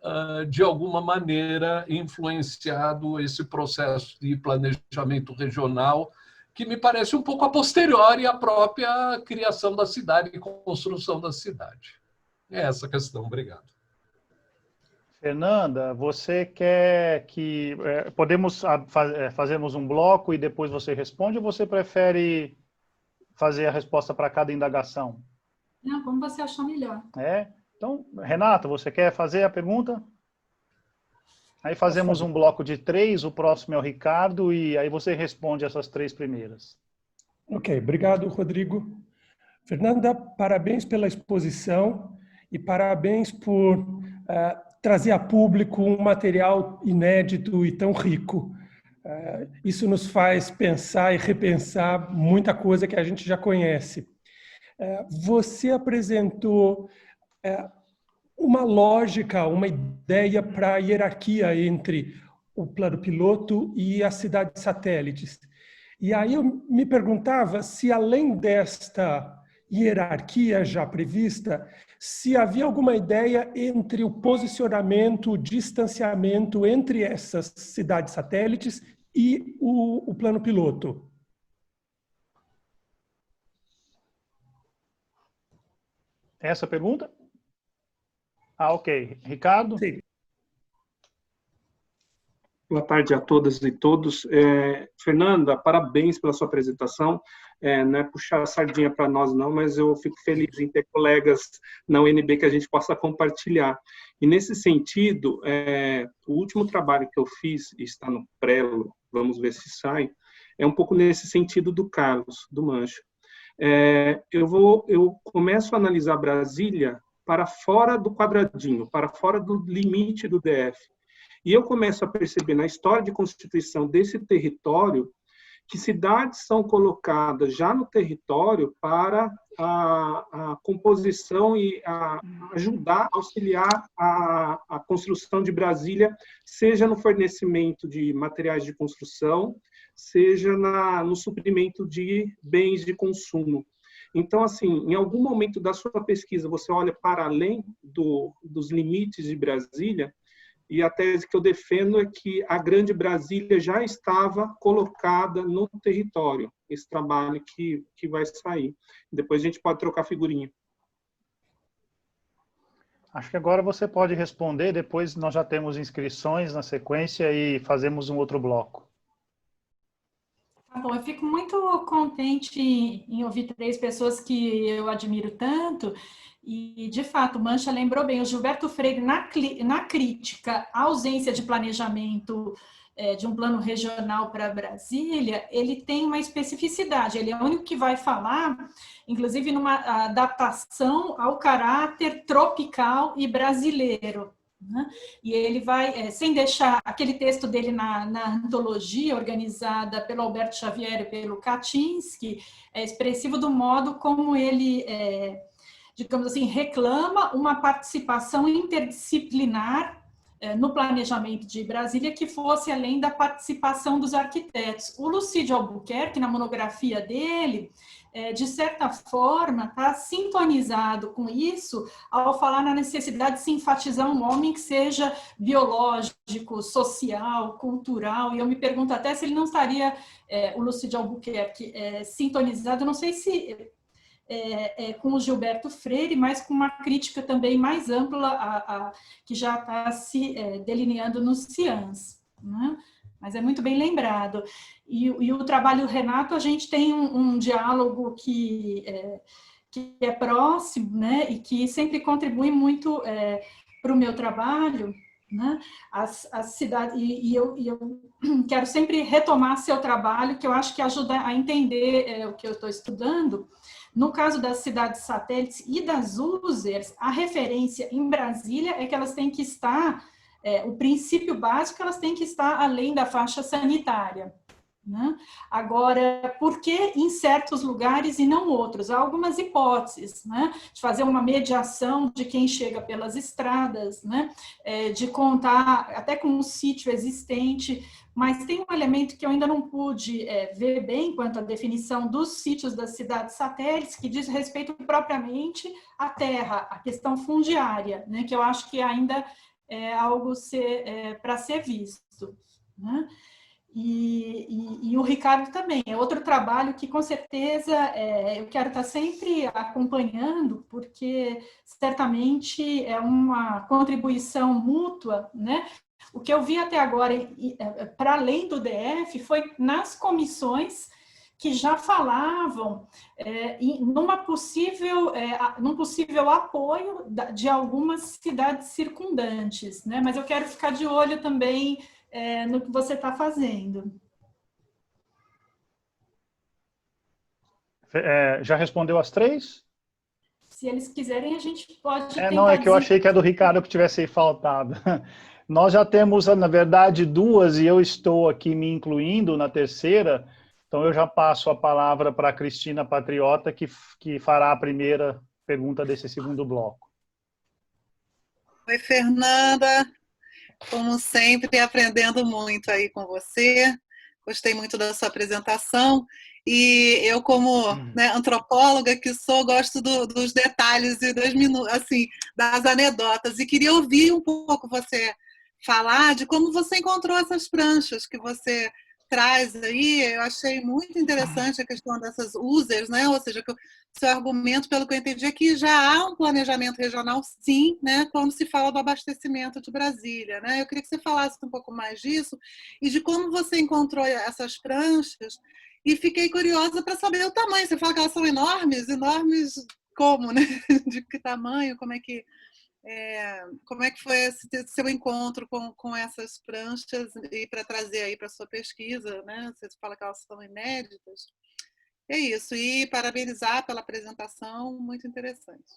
de alguma maneira, influenciado esse processo de planejamento regional, que me parece um pouco a posteriori à própria criação da cidade e construção da cidade. É essa a questão. Obrigado. Fernanda, você quer que podemos fazermos um bloco e depois você responde, ou você prefere fazer a resposta para cada indagação? Não, como você achar melhor. Então, Renata, você quer fazer a pergunta? Aí fazemos um bloco de 3, o próximo é o Ricardo, e aí você responde essas 3 primeiras. Ok, obrigado, Rodrigo. Fernanda, parabéns pela exposição e parabéns por trazer a público um material inédito e tão rico. Isso nos faz pensar e repensar muita coisa que a gente já conhece. Você apresentou uma lógica, uma ideia para a hierarquia entre o plano piloto e as cidades satélites. E aí eu me perguntava se, além desta hierarquia já prevista, se havia alguma ideia entre o posicionamento, o distanciamento entre essas cidades satélites e o plano piloto. Essa pergunta? Ok. Ricardo? Sim. Boa tarde a todas e todos. Fernanda, parabéns pela sua apresentação. Não é puxar a sardinha para nós, não, mas eu fico feliz em ter colegas na UNB que a gente possa compartilhar. E, nesse sentido, o último trabalho que eu fiz, está no Prelo, vamos ver se sai, é um pouco nesse sentido do Carlos, do Mancho. Eu começo a analisar Brasília para fora do quadradinho, para fora do limite do DF. E eu começo a perceber na história de constituição desse território que cidades são colocadas já no território para a composição e ajudar, auxiliar a construção de Brasília, seja no fornecimento de materiais de construção, seja no suprimento de bens de consumo. Então, assim, em algum momento da sua pesquisa, você olha para além dos limites de Brasília, e a tese que eu defendo é que a Grande Brasília já estava colocada no território, esse trabalho que vai sair. Depois a gente pode trocar figurinha. Acho que agora você pode responder, depois nós já temos inscrições na sequência e fazemos um outro bloco. Tá bom, eu fico muito contente em ouvir 3 pessoas que eu admiro tanto, e, de fato, Mancha lembrou bem, o Gilberto Freire, na crítica à ausência de planejamento de um plano regional para Brasília, ele tem uma especificidade, ele é o único que vai falar, inclusive, numa adaptação ao caráter tropical e brasileiro. E ele vai, sem deixar aquele texto dele na antologia organizada pelo Alberto Xavier e pelo Kaczynski, é expressivo do modo como ele, digamos assim, reclama uma participação interdisciplinar no planejamento de Brasília que fosse além da participação dos arquitetos. O Lucídio Albuquerque, na monografia dele, de certa forma, está sintonizado com isso ao falar na necessidade de se enfatizar um homem que seja biológico, social, cultural, e eu me pergunto até se ele não estaria, o Lucídio Albuquerque, sintonizado, não sei se com o Gilberto Freire, mas com uma crítica também mais ampla que já está se delineando nos CIANs, né? Mas é muito bem lembrado. E o trabalho do Renato, a gente tem um diálogo que é próximo, né, e que sempre contribui muito para o meu trabalho, né? A cidade, e eu quero sempre retomar seu trabalho, que eu acho que ajuda a entender o que eu estou estudando. No caso das cidades satélites e das users, a referência em Brasília é que elas têm que estar, o princípio básico, elas têm que estar além da faixa sanitária, né? Agora, por que em certos lugares e não outros? Há algumas hipóteses, né? De fazer uma mediação de quem chega pelas estradas, né? De contar até com um sítio existente, mas tem um elemento que eu ainda não pude ver bem quanto à definição dos sítios das cidades satélites, que diz respeito propriamente à terra, à questão fundiária, né? Que eu acho que ainda é algo para ser visto, né? E o Ricardo também, é outro trabalho que, com certeza, eu quero estar sempre acompanhando, porque certamente é uma contribuição mútua, né? O que eu vi até agora, para além do DF, foi nas comissões que já falavam num possível apoio de algumas cidades circundantes, né? Mas eu quero ficar de olho também no que você está fazendo. Já respondeu as 3? Se eles quiserem, a gente pode tentar. Não, é que eu achei que é do Ricardo que tivesse faltado. Nós já temos, na verdade, 2, e eu estou aqui me incluindo na terceira, então eu já passo a palavra para a Cristina Patriota, que fará a primeira pergunta desse segundo bloco. Oi, Fernanda. Como sempre, aprendendo muito aí com você. Gostei muito da sua apresentação. E eu, como antropóloga que sou, gosto dos detalhes e assim, das anedotas. E queria ouvir um pouco você falar de como você encontrou essas pranchas que você traz aí. Eu achei muito interessante a questão dessas users, né? Ou seja, que o seu argumento, pelo que eu entendi, é que já há um planejamento regional, sim, né? Quando se fala do abastecimento de Brasília, né? Eu queria que você falasse um pouco mais disso e de como você encontrou essas pranchas. E fiquei curiosa para saber o tamanho. Você fala que elas são enormes? Enormes como, né? De que tamanho? Como é que foi esse seu encontro com essas pranchas e para trazer aí para a sua pesquisa, né? Você fala que elas são inéditas. É isso. E parabenizar pela apresentação, muito interessante.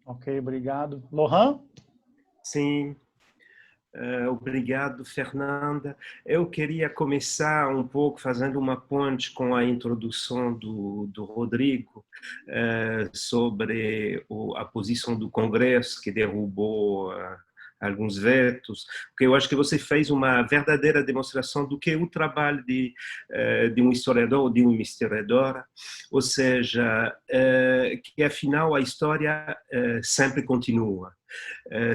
Ok, obrigado. Lohan? Sim. Obrigado, Fernanda. Eu queria começar um pouco fazendo uma ponte com a introdução do Rodrigo sobre a posição do Congresso, que derrubou alguns vetos, porque eu acho que você fez uma verdadeira demonstração do que é o trabalho de um historiador ou de uma historiadora, ou seja, que afinal a história sempre continua.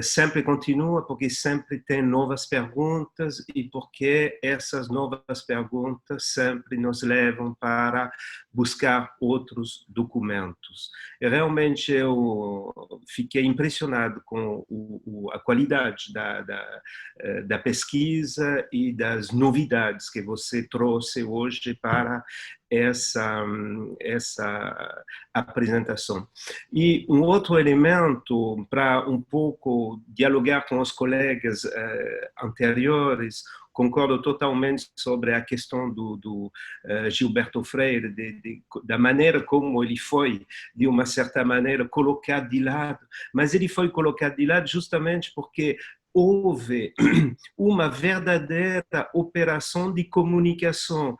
Sempre continua porque sempre tem novas perguntas e porque essas novas perguntas sempre nos levam para buscar outros documentos. E realmente eu fiquei impressionado com a qualidade da pesquisa e das novidades que você trouxe hoje para essa apresentação. E um outro elemento, para um pouco dialogar com os colegas anteriores, concordo totalmente sobre a questão do Gilberto Freire, da maneira como ele foi, de uma certa maneira, colocado de lado, mas ele foi colocado de lado justamente porque houve uma verdadeira operação de comunicação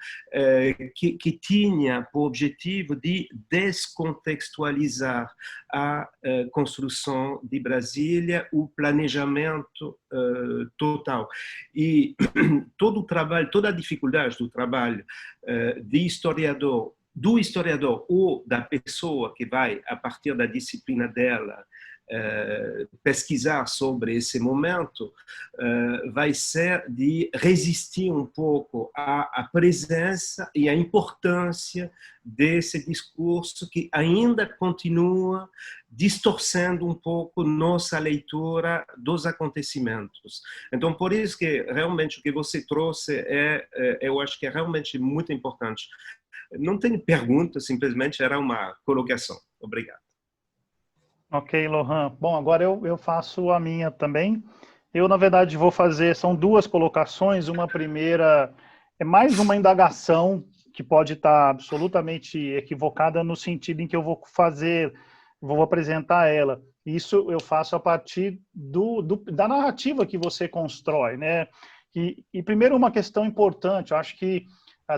que tinha por objetivo de descontextualizar a construção de Brasília, o planejamento total. E todo o trabalho, toda a dificuldade do trabalho do historiador ou da pessoa que vai, a partir da disciplina dela, pesquisar sobre esse momento, vai ser de resistir um pouco à presença e à importância desse discurso que ainda continua distorcendo um pouco nossa leitura dos acontecimentos. Então, por isso que realmente o que você trouxe eu acho que é realmente muito importante. Não tem pergunta, simplesmente era uma colocação. Obrigado. Ok, Lohan. Bom, agora eu faço a minha também. Eu, na verdade, vou fazer, são duas colocações. Uma primeira é mais uma indagação que pode estar absolutamente equivocada no sentido em que eu vou apresentar ela. Isso eu faço a partir da narrativa que você constrói, né? E primeiro, uma questão importante, eu acho que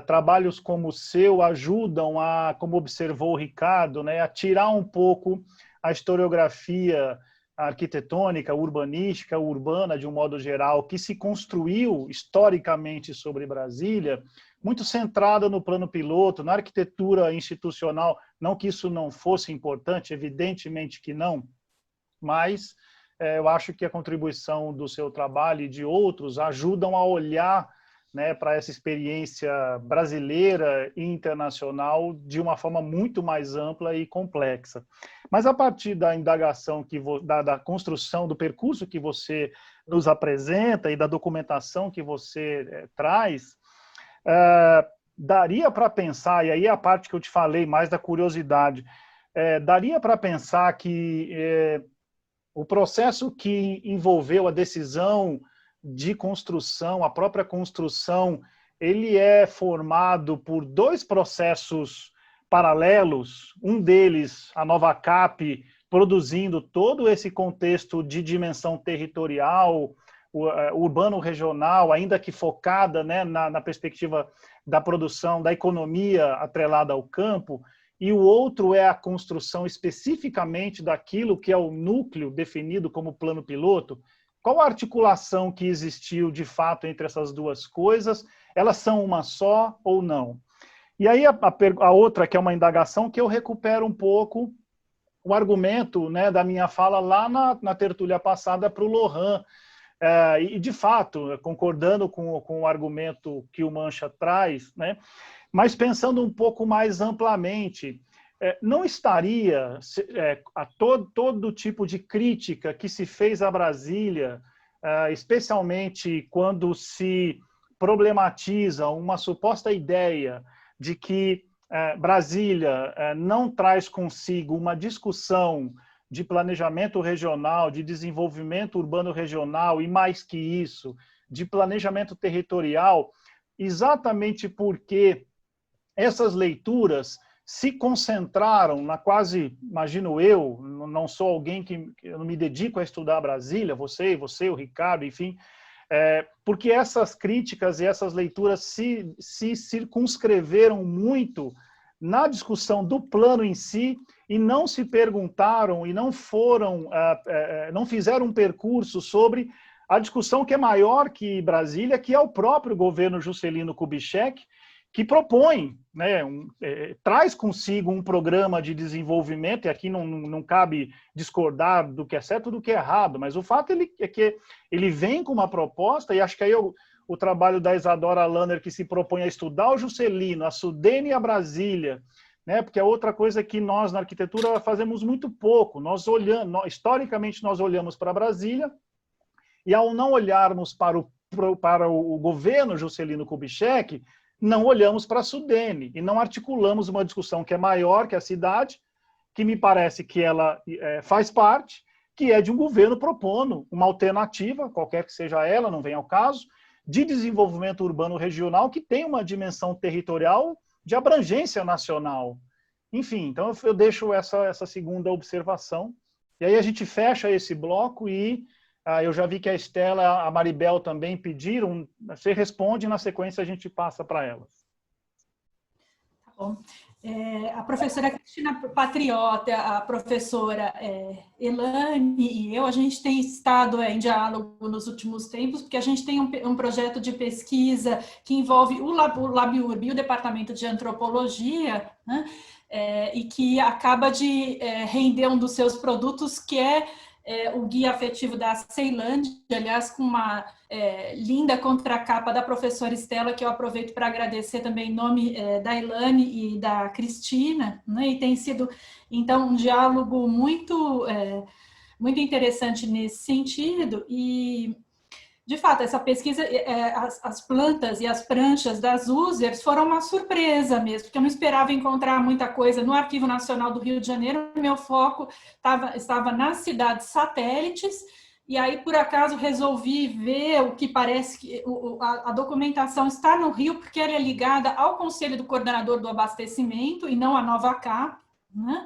trabalhos como o seu ajudam como observou o Ricardo, né, a tirar um pouco a historiografia arquitetônica, urbanística, urbana, de um modo geral, que se construiu historicamente sobre Brasília, muito centrada no plano piloto, na arquitetura institucional. Não que isso não fosse importante, evidentemente que não, mas eu acho que a contribuição do seu trabalho e de outros ajudam a olhar, né, para essa experiência brasileira e internacional de uma forma muito mais ampla e complexa. Mas a partir da indagação, da construção, do percurso que você nos apresenta e da documentação que você traz, daria para pensar, e aí é a parte que eu te falei mais da curiosidade, daria para pensar que o processo que envolveu a decisão de construção, a própria construção, ele é formado por dois processos paralelos, um deles, a Nova CAP, produzindo todo esse contexto de dimensão territorial, urbano-regional, ainda que focada, né, na perspectiva da produção, da economia atrelada ao campo, e o outro é a construção especificamente daquilo que é o núcleo definido como plano piloto. Qual a articulação que existiu, de fato, entre essas duas coisas? Elas são uma só ou não? E aí a outra, que é uma indagação, que eu recupero um pouco o argumento, né, da minha fala lá na tertúlia passada para o Lohan. E, de fato, concordando com o argumento que o Mancha traz, né, mas pensando um pouco mais amplamente, não estaria a todo tipo de crítica que se fez a Brasília, especialmente quando se problematiza uma suposta ideia de que Brasília não traz consigo uma discussão de planejamento regional, de desenvolvimento urbano regional e, mais que isso, de planejamento territorial, exatamente porque essas leituras se concentraram na quase, imagino eu, não sou alguém eu não me dedico a estudar Brasília, você, o Ricardo, enfim, porque essas críticas e essas leituras se circunscreveram muito na discussão do plano em si e não se perguntaram e não fizeram um percurso sobre a discussão que é maior que Brasília, que é o próprio governo Juscelino Kubitschek, que propõe, né, traz consigo um programa de desenvolvimento, e aqui não cabe discordar do que é certo ou do que é errado, mas o fato é que ele vem com uma proposta, e acho que aí o trabalho da Isadora Lanner, que se propõe a estudar o Juscelino, a Sudene e a Brasília, né, porque é outra coisa que nós, na arquitetura, fazemos muito pouco. Historicamente, nós olhamos para Brasília, e ao não olharmos para o governo Juscelino Kubitschek, não olhamos para a Sudene e não articulamos uma discussão que é maior que a cidade, que me parece que ela faz parte, que é de um governo propondo uma alternativa, qualquer que seja ela, não vem ao caso, de desenvolvimento urbano regional que tem uma dimensão territorial de abrangência nacional. Enfim, então eu deixo essa segunda observação. E aí a gente fecha esse bloco e eu já vi que a Estela, a Maribel também pediram. Você responde, na sequência a gente passa para elas. Tá bom. A professora Cristina Patriota, a professora Elane e eu, a gente tem estado em diálogo nos últimos tempos, porque a gente tem um projeto de pesquisa que envolve o LabUrb e o Departamento de Antropologia, né, e que acaba de render um dos seus produtos, que é o Guia Afetivo da Ceilândia, aliás, com uma linda contracapa da professora Estela, que eu aproveito para agradecer também em nome da Elane e da Cristina, né? E tem sido, então, um diálogo muito interessante nesse sentido. E, de fato, essa pesquisa, as plantas e as pranchas das users foram uma surpresa mesmo, porque eu não esperava encontrar muita coisa no Arquivo Nacional do Rio de Janeiro. Meu foco estava nas cidades satélites, e aí, por acaso, resolvi ver o que parece que a documentação está no Rio, porque ela é ligada ao Conselho do Coordenador do Abastecimento e não à Nova Cap, né?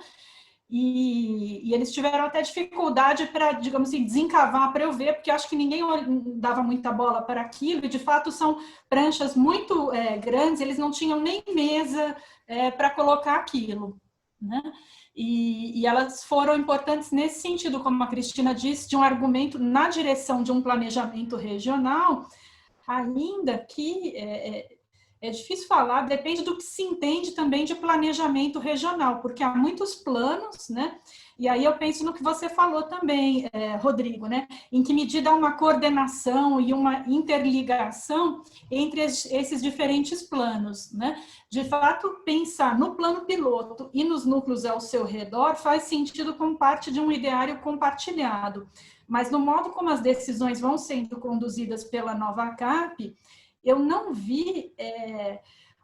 E eles tiveram até dificuldade para, digamos assim, desencavar para eu ver, porque acho que ninguém dava muita bola para aquilo, e de fato são pranchas muito grandes, eles não tinham nem mesa para colocar aquilo, né? E elas foram importantes nesse sentido, como a Cristina disse, de um argumento na direção de um planejamento regional, ainda que é difícil falar, depende do que se entende também de planejamento regional, porque há muitos planos, né? E aí eu penso no que você falou também, Rodrigo, né? Em que medida há uma coordenação e uma interligação entre esses diferentes planos, né? De fato, pensar no plano piloto e nos núcleos ao seu redor faz sentido como parte de um ideário compartilhado, mas no modo como as decisões vão sendo conduzidas pela Nova Cap, eu não vi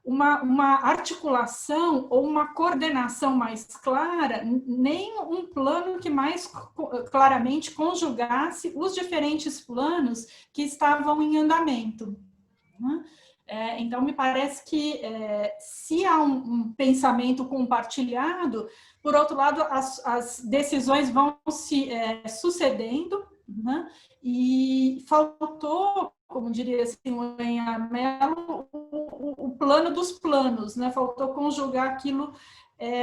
uma articulação ou uma coordenação mais clara, nem um plano que mais claramente conjugasse os diferentes planos que estavam em andamento, né? Então, me parece que se há um pensamento compartilhado, por outro lado, as decisões vão se sucedendo, né? E faltou, como diria assim, o Enha Mello, o plano dos planos, né? Faltou conjugar aquilo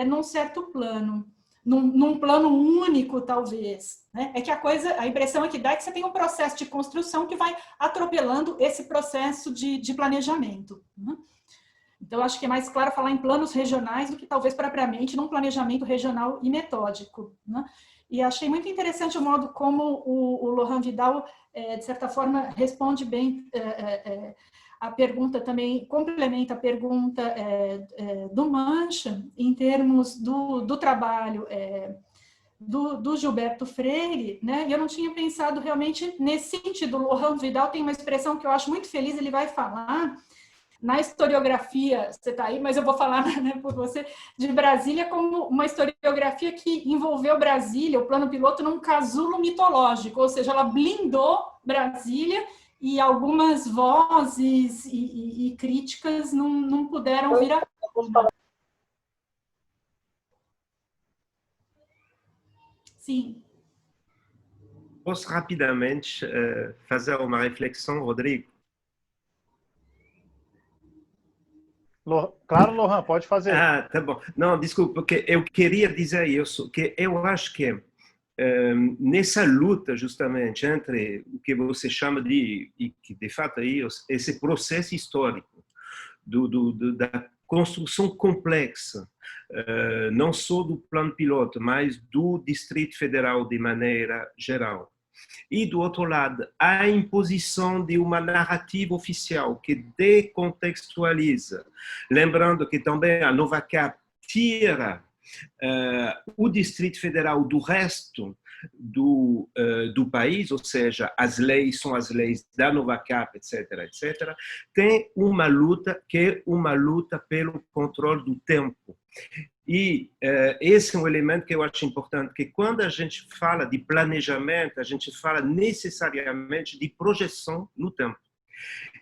num certo plano, num plano único, talvez, né? É que a impressão é que dá que você tem um processo de construção que vai atropelando esse processo de planejamento, né? Então, acho que é mais claro falar em planos regionais do que talvez propriamente num planejamento regional e metódico, né? E achei muito interessante o modo como o Laurent Vidal, de certa forma, responde bem a pergunta também, complementa a pergunta do Mancha, em termos do trabalho do Gilberto Freire, né? E eu não tinha pensado realmente nesse sentido. O Laurent Vidal tem uma expressão que eu acho muito feliz, ele vai falar na historiografia, você está aí, mas eu vou falar, né, por você, de Brasília como uma historiografia que envolveu Brasília, o plano piloto, num casulo mitológico, ou seja, ela blindou Brasília e algumas vozes e críticas não puderam vir a... Sim. posso rapidamente fazer uma reflexão, Rodrigo? Claro, Lohan, pode fazer. Ah, tá bom. Não, desculpa, porque eu queria dizer isso, que eu acho que nessa luta justamente entre o que você chama de, e que de fato aí, esse processo histórico da construção complexa, não só do plano piloto, mas do Distrito Federal de maneira geral. E, do outro lado, a imposição de uma narrativa oficial que decontextualiza. Lembrando que também a NovaCap tira o Distrito Federal do resto do país, ou seja, as leis são as leis da NovaCap, etc., etc., tem uma luta que é uma luta pelo controle do tempo. E esse é um elemento que eu acho importante, que quando a gente fala de planejamento, a gente fala necessariamente de projeção no tempo.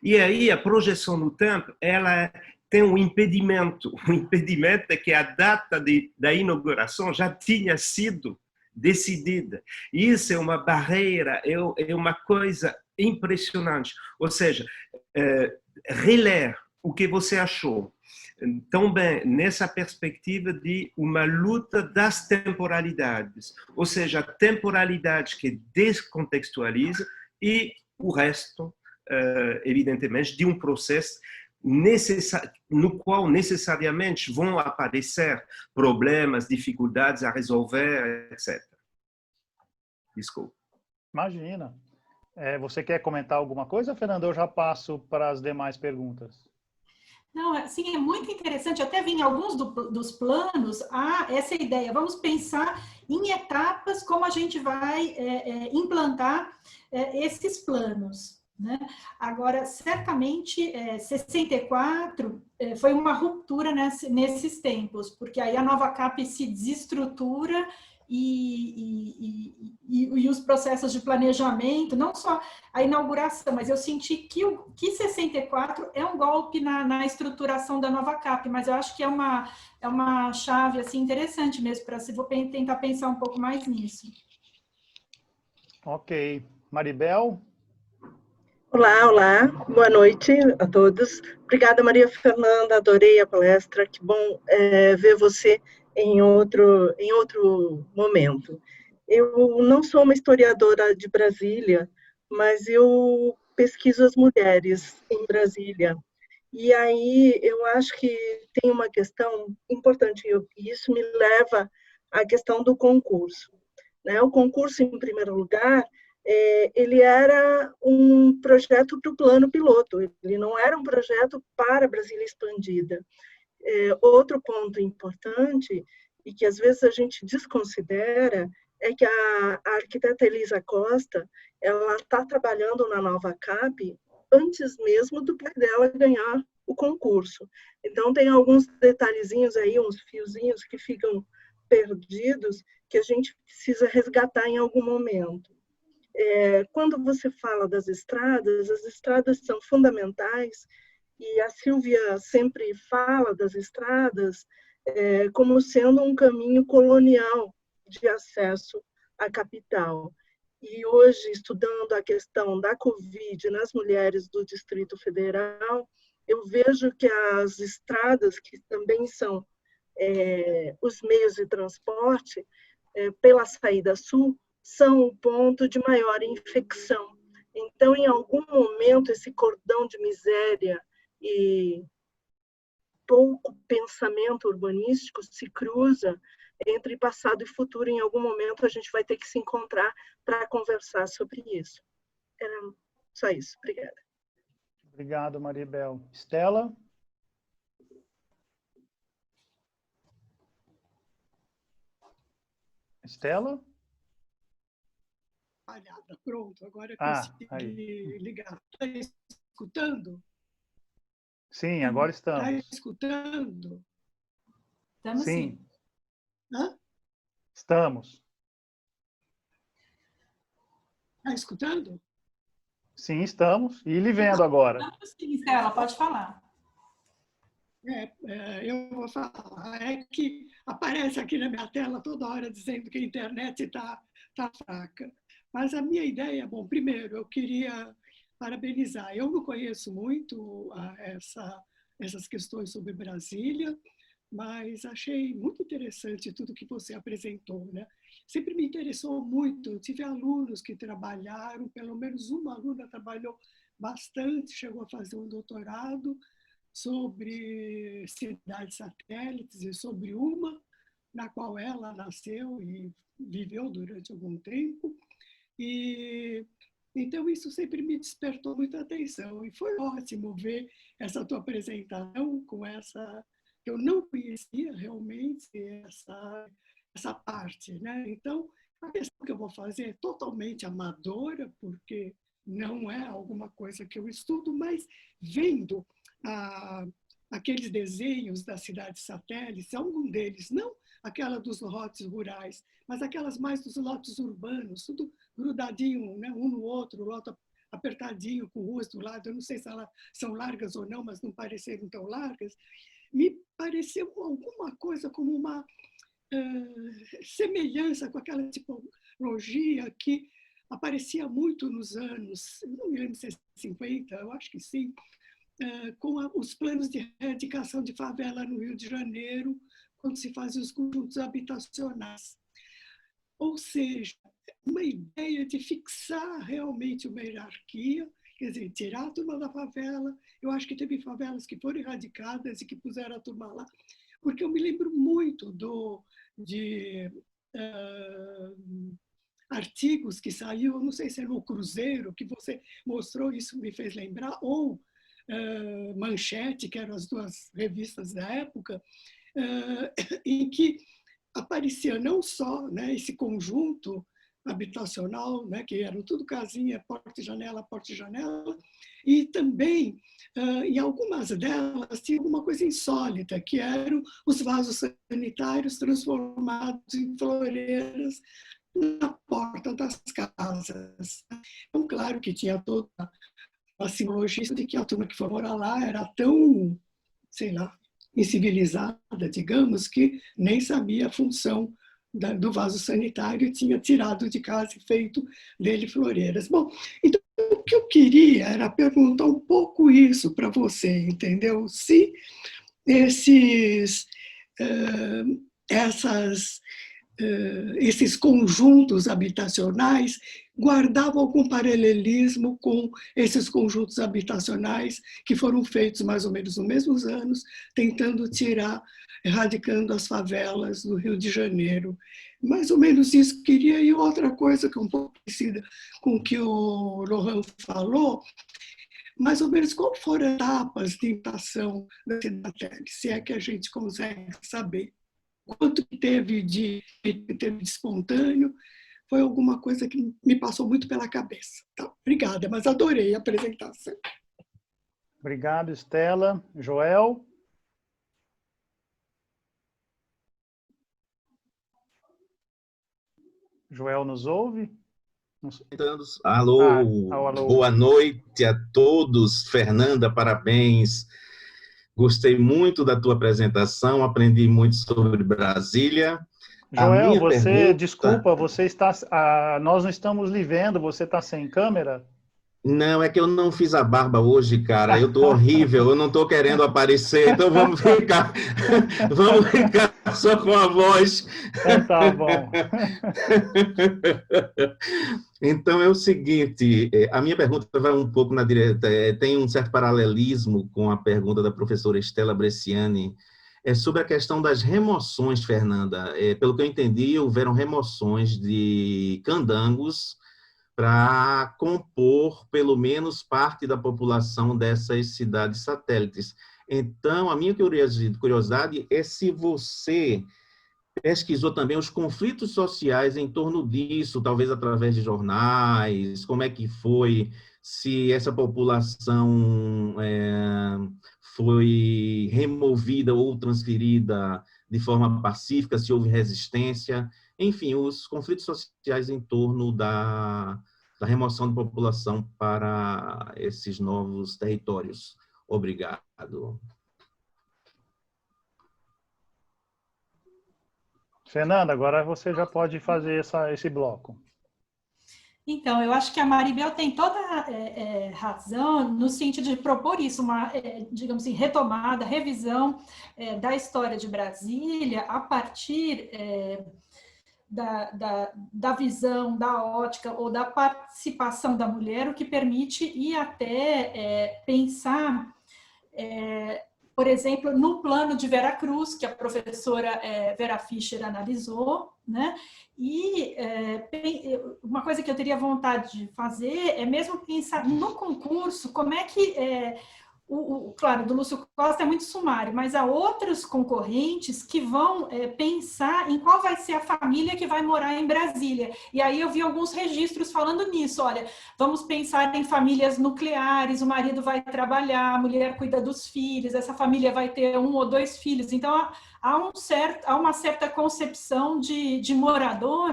E aí a projeção no tempo, ela tem um impedimento. O impedimento é que a data da inauguração já tinha sido decidida. Isso é uma barreira, é uma coisa impressionante. Ou seja, reler o que você achou, também nessa perspectiva de uma luta das temporalidades, ou seja, a temporalidade que descontextualiza e o resto, evidentemente, de um processo no qual necessariamente vão aparecer problemas, dificuldades a resolver, etc. Desculpa. Imagina. Você quer comentar alguma coisa, Fernando? Eu já passo para as demais perguntas. Não, assim, é muito interessante, até vi em alguns dos planos essa ideia, vamos pensar em etapas como a gente vai implantar esses planos, né? Agora, certamente, 64 foi uma ruptura nesses tempos, porque aí a NovaCap se desestrutura e os processos de planejamento, não só a inauguração, mas eu senti que 64 é um golpe na estruturação da NovaCap, mas eu acho que é uma chave assim, interessante mesmo, vou tentar pensar um pouco mais nisso. Ok. Maribel? Olá, olá, boa noite a todos. Obrigada, Maria Fernanda, adorei a palestra, que bom ver você em outro momento. Eu não sou uma historiadora de Brasília, mas eu pesquiso as mulheres em Brasília. E aí eu acho que tem uma questão importante, e isso me leva à questão do concurso, né? O concurso, em primeiro lugar, ele era um projeto para o plano piloto, ele não era um projeto para Brasília Expandida. Outro ponto importante, e que às vezes a gente desconsidera, é que a arquiteta Elisa Costa, ela está trabalhando na NovaCap antes mesmo do pai dela ganhar o concurso. Então, tem alguns detalhezinhos aí, uns fiozinhos que ficam perdidos, que a gente precisa resgatar em algum momento. Quando você fala das estradas, as estradas são fundamentais, e a Silvia sempre fala das estradas como sendo um caminho colonial de acesso à capital. E hoje, estudando a questão da Covid nas mulheres do Distrito Federal, eu vejo que as estradas, que também são os meios de transporte, pela saída sul, são o ponto de maior infecção. Então, em algum momento, esse cordão de miséria e pouco pensamento urbanístico se cruza entre passado e futuro. Em algum momento a gente vai ter que se encontrar para conversar sobre isso. Era só isso. Obrigada. Obrigado, Maribel. Estela? Estela? Falhada. Pronto, agora eu consegui ligar. Está escutando? Sim, agora estamos. Está escutando? Estamos sim. Hã? Estamos. Está escutando? Sim, estamos. E lhe vendo agora. Estamos sim, Estela, pode falar. Eu vou falar. É que aparece aqui na minha tela toda hora dizendo que a internet está fraca. Mas a minha ideia, bom, primeiro, eu queria parabenizar. Eu não conheço muito essas questões sobre Brasília, mas achei muito interessante tudo que você apresentou, né? Sempre me interessou muito. Eu tive alunos que trabalharam, pelo menos uma aluna trabalhou bastante, chegou a fazer um doutorado sobre cidades satélites e sobre uma na qual ela nasceu e viveu durante algum tempo. E então isso sempre me despertou muita atenção e foi ótimo ver essa tua apresentação com essa, eu não conhecia realmente essa parte, né? Então a questão que eu vou fazer é totalmente amadora, porque não é alguma coisa que eu estudo, mas vendo aqueles desenhos das cidades satélites, algum deles, não aquela dos lotes rurais, mas aquelas mais dos lotes urbanos, tudo grudadinho, né, um no outro, o lote apertadinho, com ruas do lado, eu não sei se elas são largas ou não, mas não pareceram tão largas, me pareceu alguma coisa como uma semelhança com aquela tipologia que aparecia muito nos anos, não me lembro se é 50, eu acho que sim, com os planos de erradicação de favela no Rio de Janeiro, quando se fazem os conjuntos habitacionais. Ou seja, uma ideia de fixar realmente uma hierarquia, quer dizer, tirar a turma da favela. Eu acho que teve favelas que foram erradicadas e que puseram a turma lá, porque eu me lembro muito de artigos que saíram, não sei se era no Cruzeiro, que você mostrou, isso me fez lembrar, ou Manchete, que eram as duas revistas da época, em que aparecia não só, né, esse conjunto habitacional, né, que eram tudo casinha, porta e janela, e também, em algumas delas, tinha alguma coisa insólita, que eram os vasos sanitários transformados em floreiras na porta das casas. Então, claro que tinha toda a simbologia de que a turma que foi morar lá era tão, sei lá, incivilizada, digamos, que nem sabia a função do vaso sanitário e tinha tirado de casa e feito dele floreiras. Bom, então o que eu queria era perguntar um pouco isso para você, entendeu? Se esses conjuntos habitacionais guardavam algum paralelismo com esses conjuntos habitacionais que foram feitos mais ou menos nos mesmos anos, tentando erradicando as favelas do Rio de Janeiro. Mais ou menos isso queria. E outra coisa que é um pouco parecida com o que o Lohan falou, mais ou menos qual foram as etapas de implantação da cidade, se é que a gente consegue saber. Quanto que teve de espontâneo, foi alguma coisa que me passou muito pela cabeça. Tá? Obrigada, mas adorei a apresentação. Obrigado, Estela. Joel? Joel nos ouve? Alô, alô. Boa noite a todos. Fernanda, parabéns. Gostei muito da tua apresentação, aprendi muito sobre Brasília. Joel, você, desculpa, você está, nós não estamos lhe vendo, você está sem câmera? Não, é que eu não fiz a barba hoje, cara. Eu tô horrível, eu não tô querendo aparecer, então vamos ficar só com a voz. Então tá bom. Então é o seguinte, a minha pergunta vai um pouco na direta, tem um certo paralelismo com a pergunta da professora Estela Bresciani, sobre a questão das remoções, Fernanda. Pelo que eu entendi, houveram remoções de candangos para compor pelo menos parte da população dessas cidades satélites. Então, a minha curiosidade é se você pesquisou também os conflitos sociais em torno disso, talvez através de jornais, como é que foi, se essa população foi removida ou transferida de forma pacífica, se houve resistência, enfim, os conflitos sociais em torno da remoção de população para esses novos territórios. Obrigado. Fernanda, agora você já pode fazer esse bloco. Então, eu acho que a Maribel tem toda razão no sentido de propor isso, uma, digamos assim, retomada, revisão da história de Brasília a partir da visão, da ótica ou da participação da mulher, o que permite ir até pensar, por exemplo, no plano de Veracruz, que a professora Vera Fischer analisou, né? E uma coisa que eu teria vontade de fazer é mesmo pensar no concurso, como é que claro, do Lúcio Costa é muito sumário, mas há outros concorrentes que vão pensar em qual vai ser a família que vai morar em Brasília. E aí eu vi alguns registros falando nisso, olha, vamos pensar em famílias nucleares, o marido vai trabalhar, a mulher cuida dos filhos, essa família vai ter 1 ou 2 filhos. Então, há uma certa concepção de morador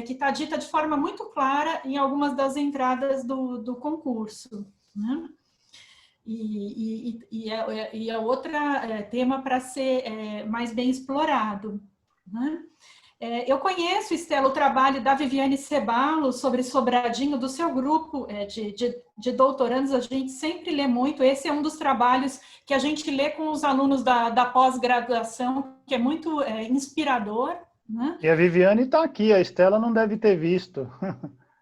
que está dita de forma muito clara em algumas das entradas do concurso, né? E é outro tema para ser mais bem explorado, né? Eu conheço, Estela, o trabalho da Viviane Ceballos sobre Sobradinho, do seu grupo de doutorandos, a gente sempre lê muito, esse é um dos trabalhos que a gente lê com os alunos da pós-graduação, que é muito inspirador, né? E a Viviane está aqui, a Estela não deve ter visto.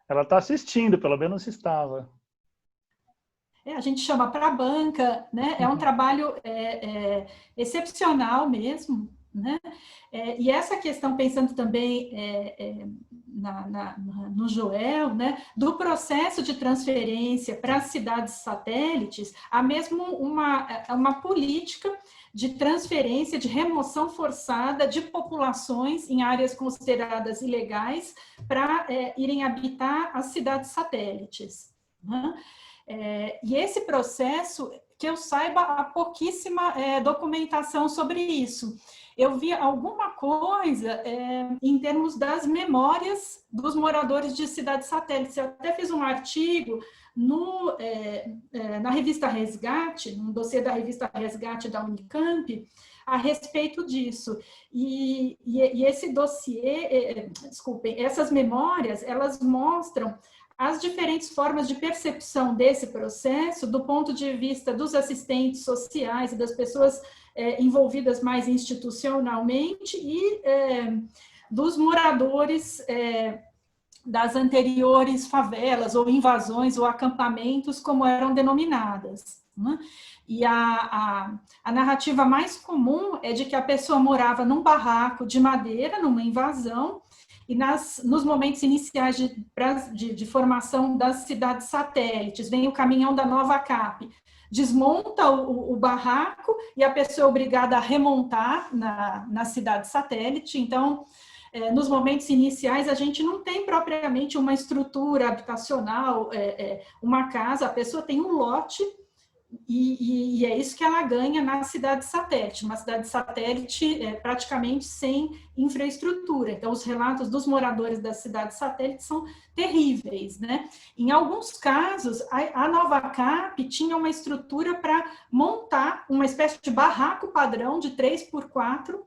Ela está assistindo, pelo menos estava. A gente chama para a banca, né? É um trabalho excepcional mesmo, né? E essa questão, pensando também no Joel, né? Do processo de transferência para as cidades satélites, há mesmo uma política de transferência, de remoção forçada de populações em áreas consideradas ilegais para irem habitar as cidades satélites, né? E esse processo, que eu saiba, há pouquíssima documentação sobre isso. Eu vi alguma coisa em termos das memórias dos moradores de cidades satélites. Eu até fiz um artigo na revista Resgate, no dossiê da revista Resgate da Unicamp, a respeito disso. E esse dossiê, desculpem, essas memórias, elas mostram as diferentes formas de percepção desse processo do ponto de vista dos assistentes sociais e das pessoas envolvidas mais institucionalmente e dos moradores das anteriores favelas ou invasões ou acampamentos, como eram denominadas, né? E a narrativa mais comum é de que a pessoa morava num barraco de madeira, numa invasão, e nos momentos iniciais de formação das cidades satélites, vem o caminhão da Nova Cap, desmonta o barraco e a pessoa é obrigada a remontar na cidade satélite. Então, nos momentos iniciais, a gente não tem propriamente uma estrutura habitacional, uma casa, a pessoa tem um lote, e é isso que ela ganha na cidade satélite, uma cidade satélite praticamente sem infraestrutura. Então, os relatos dos moradores das cidades satélites são terríveis, né? Em alguns casos, a Nova Cap tinha uma estrutura para montar uma espécie de barraco padrão de 3x4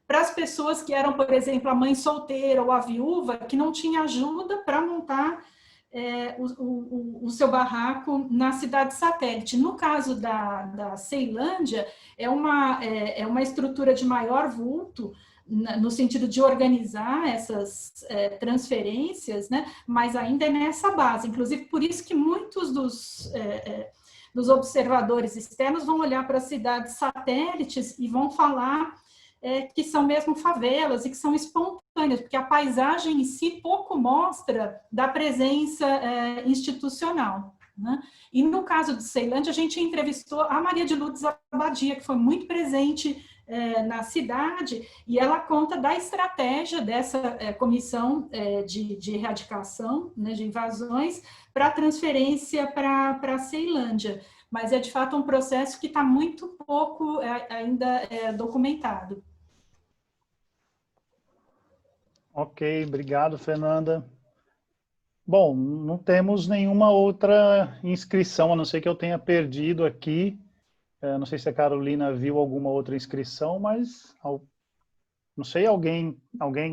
para as pessoas que eram, por exemplo, a mãe solteira ou a viúva, que não tinha ajuda para montar o seu barraco na cidade satélite. No caso da Ceilândia, é uma estrutura de maior vulto, no sentido de organizar essas transferências, né? Mas ainda é nessa base. Inclusive, por isso que muitos dos observadores externos vão olhar para as cidades satélites e vão falar que são mesmo favelas e que são espontâneas, porque a paisagem em si pouco mostra da presença institucional, né? E no caso de Ceilândia, a gente entrevistou a Maria de Lourdes Abadia, que foi muito presente na cidade, e ela conta da estratégia dessa comissão de erradicação, né, de invasões, para transferência para Ceilândia. Mas é, de fato, um processo que está muito pouco ainda documentado. Ok, obrigado, Fernanda. Bom, não temos nenhuma outra inscrição, a não ser que eu tenha perdido aqui. Não sei se a Carolina viu alguma outra inscrição, mas não sei, alguém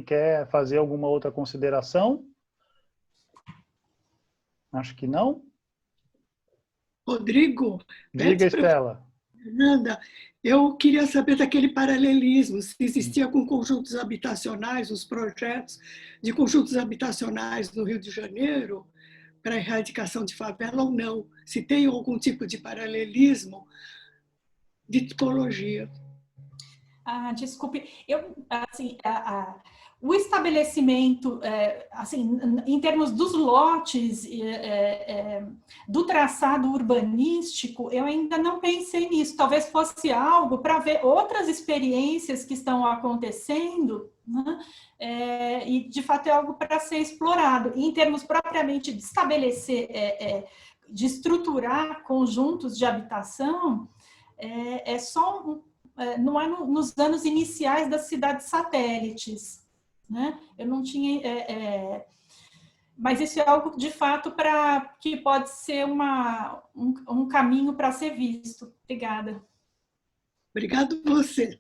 quer fazer alguma outra consideração? Acho que não. Rodrigo, Diga, Estela. Fernanda, eu queria saber daquele paralelismo, se existia com conjuntos habitacionais, os projetos de conjuntos habitacionais no Rio de Janeiro para a erradicação de favela ou não, se tem algum tipo de paralelismo de tipologia. Desculpe, o estabelecimento, assim, em termos dos lotes, do traçado urbanístico, eu ainda não pensei nisso. Talvez fosse algo para ver outras experiências que estão acontecendo, né? E, de fato, é algo para ser explorado. E, em termos propriamente de estabelecer, de estruturar conjuntos de habitação, não é nos anos iniciais das cidades satélites, né? Eu não tinha, mas isso é algo de fato que pode ser um caminho para ser visto. Obrigada. Obrigado você.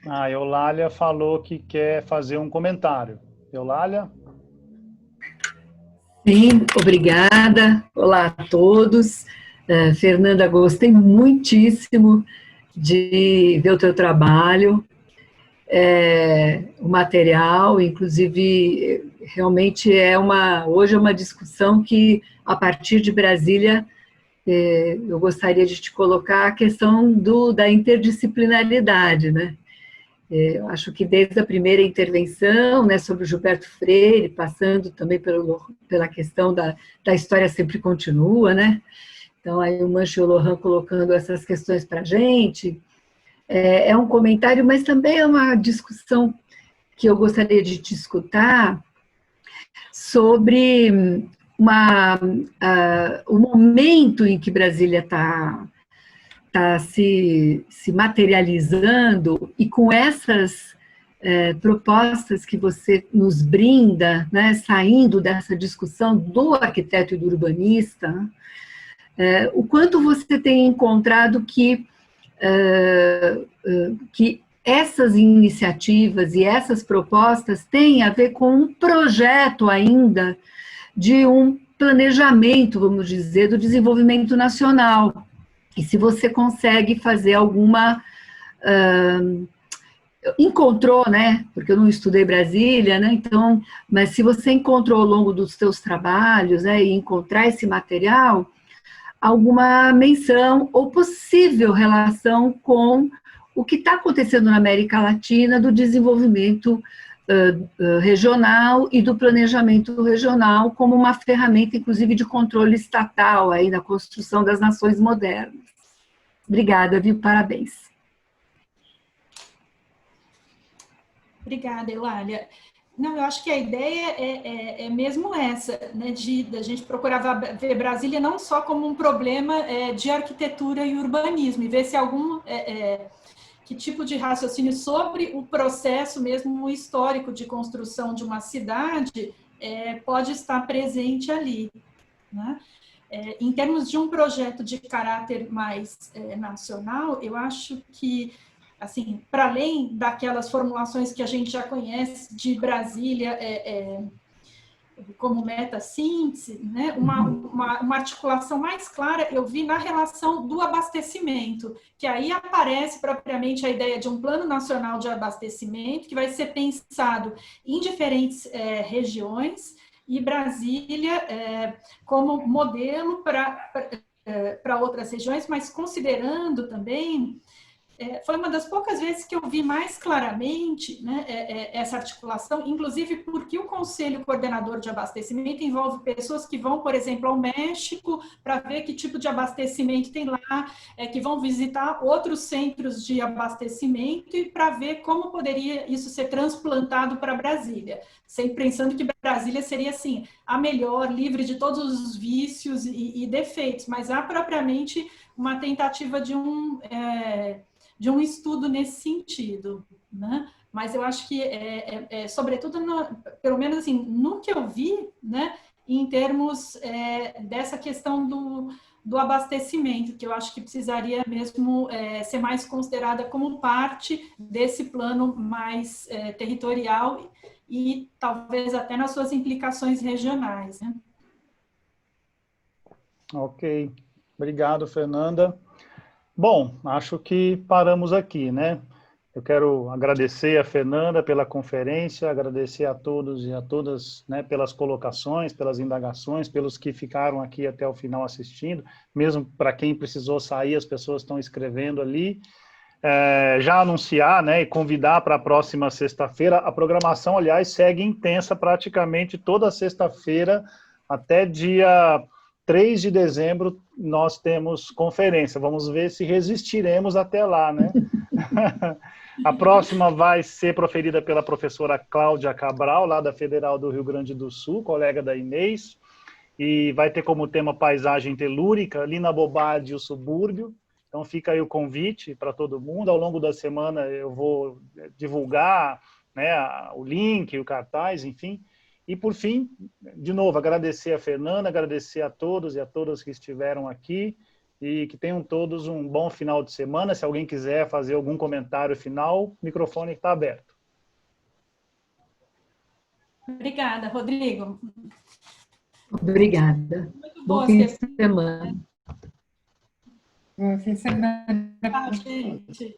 A Eulália falou que quer fazer um comentário. Eulália? Sim, obrigada. Olá a todos. Fernanda, gostei muitíssimo de ver o teu trabalho, o material, inclusive, realmente hoje é uma discussão que, a partir de Brasília, eu gostaria de te colocar a questão da interdisciplinaridade, né? Eu acho que desde a primeira intervenção, né, sobre o Gilberto Freire, passando também pela questão da história sempre continua, né? Então, aí o Mancho e o Lohan colocando essas questões para a gente, é um comentário, mas também é uma discussão que eu gostaria de te escutar sobre o momento em que Brasília está se materializando, e com essas propostas que você nos brinda, né, saindo dessa discussão do arquiteto e do urbanista, o quanto você tem encontrado que essas iniciativas e essas propostas têm a ver com um projeto ainda de um planejamento, vamos dizer, do desenvolvimento nacional. E se você consegue fazer alguma... encontrou, né? Porque eu não estudei Brasília, né? Então, mas se você encontrou ao longo dos seus trabalhos, né, e encontrar esse material, alguma menção ou possível relação com o que está acontecendo na América Latina do desenvolvimento regional e do planejamento regional como uma ferramenta, inclusive, de controle estatal aí na construção das nações modernas. Obrigada, viu? Parabéns. Obrigada, Eulália. Não, eu acho que a ideia é mesmo essa, né, da gente procurar ver Brasília não só como um problema de arquitetura e urbanismo, e ver se que tipo de raciocínio sobre o processo mesmo histórico de construção de uma cidade pode estar presente ali, né? Em termos de um projeto de caráter mais nacional, eu acho que, assim, para além daquelas formulações que a gente já conhece de Brasília como meta-síntese, né, uma articulação mais clara eu vi na relação do abastecimento, que aí aparece propriamente a ideia de um plano nacional de abastecimento, que vai ser pensado em diferentes regiões, e Brasília como modelo para outras regiões, mas considerando também... foi uma das poucas vezes que eu vi mais claramente, né, essa articulação, inclusive porque o Conselho Coordenador de Abastecimento envolve pessoas que vão, por exemplo, ao México para ver que tipo de abastecimento tem lá, que vão visitar outros centros de abastecimento e para ver como poderia isso ser transplantado para Brasília, sempre pensando que Brasília seria, assim, a melhor, livre de todos os vícios e defeitos, mas há propriamente uma tentativa de um estudo nesse sentido, né? Mas eu acho que, sobretudo, pelo menos assim, no que eu vi, né, em termos dessa questão do abastecimento, que eu acho que precisaria mesmo ser mais considerada como parte desse plano mais territorial e talvez até nas suas implicações regionais, né? Ok. Obrigado, Fernanda. Bom, acho que paramos aqui, né? Eu quero agradecer a Fernanda pela conferência, agradecer a todos e a todas, né, pelas colocações, pelas indagações, pelos que ficaram aqui até o final assistindo, mesmo para quem precisou sair, as pessoas estão escrevendo ali. Já anunciar, né, e convidar para a próxima sexta-feira. A programação, aliás, segue intensa praticamente toda sexta-feira até dia 3 de dezembro nós temos conferência. Vamos ver se resistiremos até lá, né? A próxima vai ser proferida pela professora Cláudia Cabral, lá da Federal do Rio Grande do Sul, colega da Inês, e vai ter como tema paisagem telúrica, Lina Bobardi e o subúrbio. Então fica aí o convite para todo mundo. Ao longo da semana eu vou divulgar, né, o link, o cartaz, enfim. E, por fim, de novo, agradecer a Fernanda, agradecer a todos e a todas que estiveram aqui e que tenham todos um bom final de semana. Se alguém quiser fazer algum comentário final, o microfone está aberto. Obrigada, Rodrigo. Obrigada. Bom fim de semana. Bom fim de semana. Tchau, gente.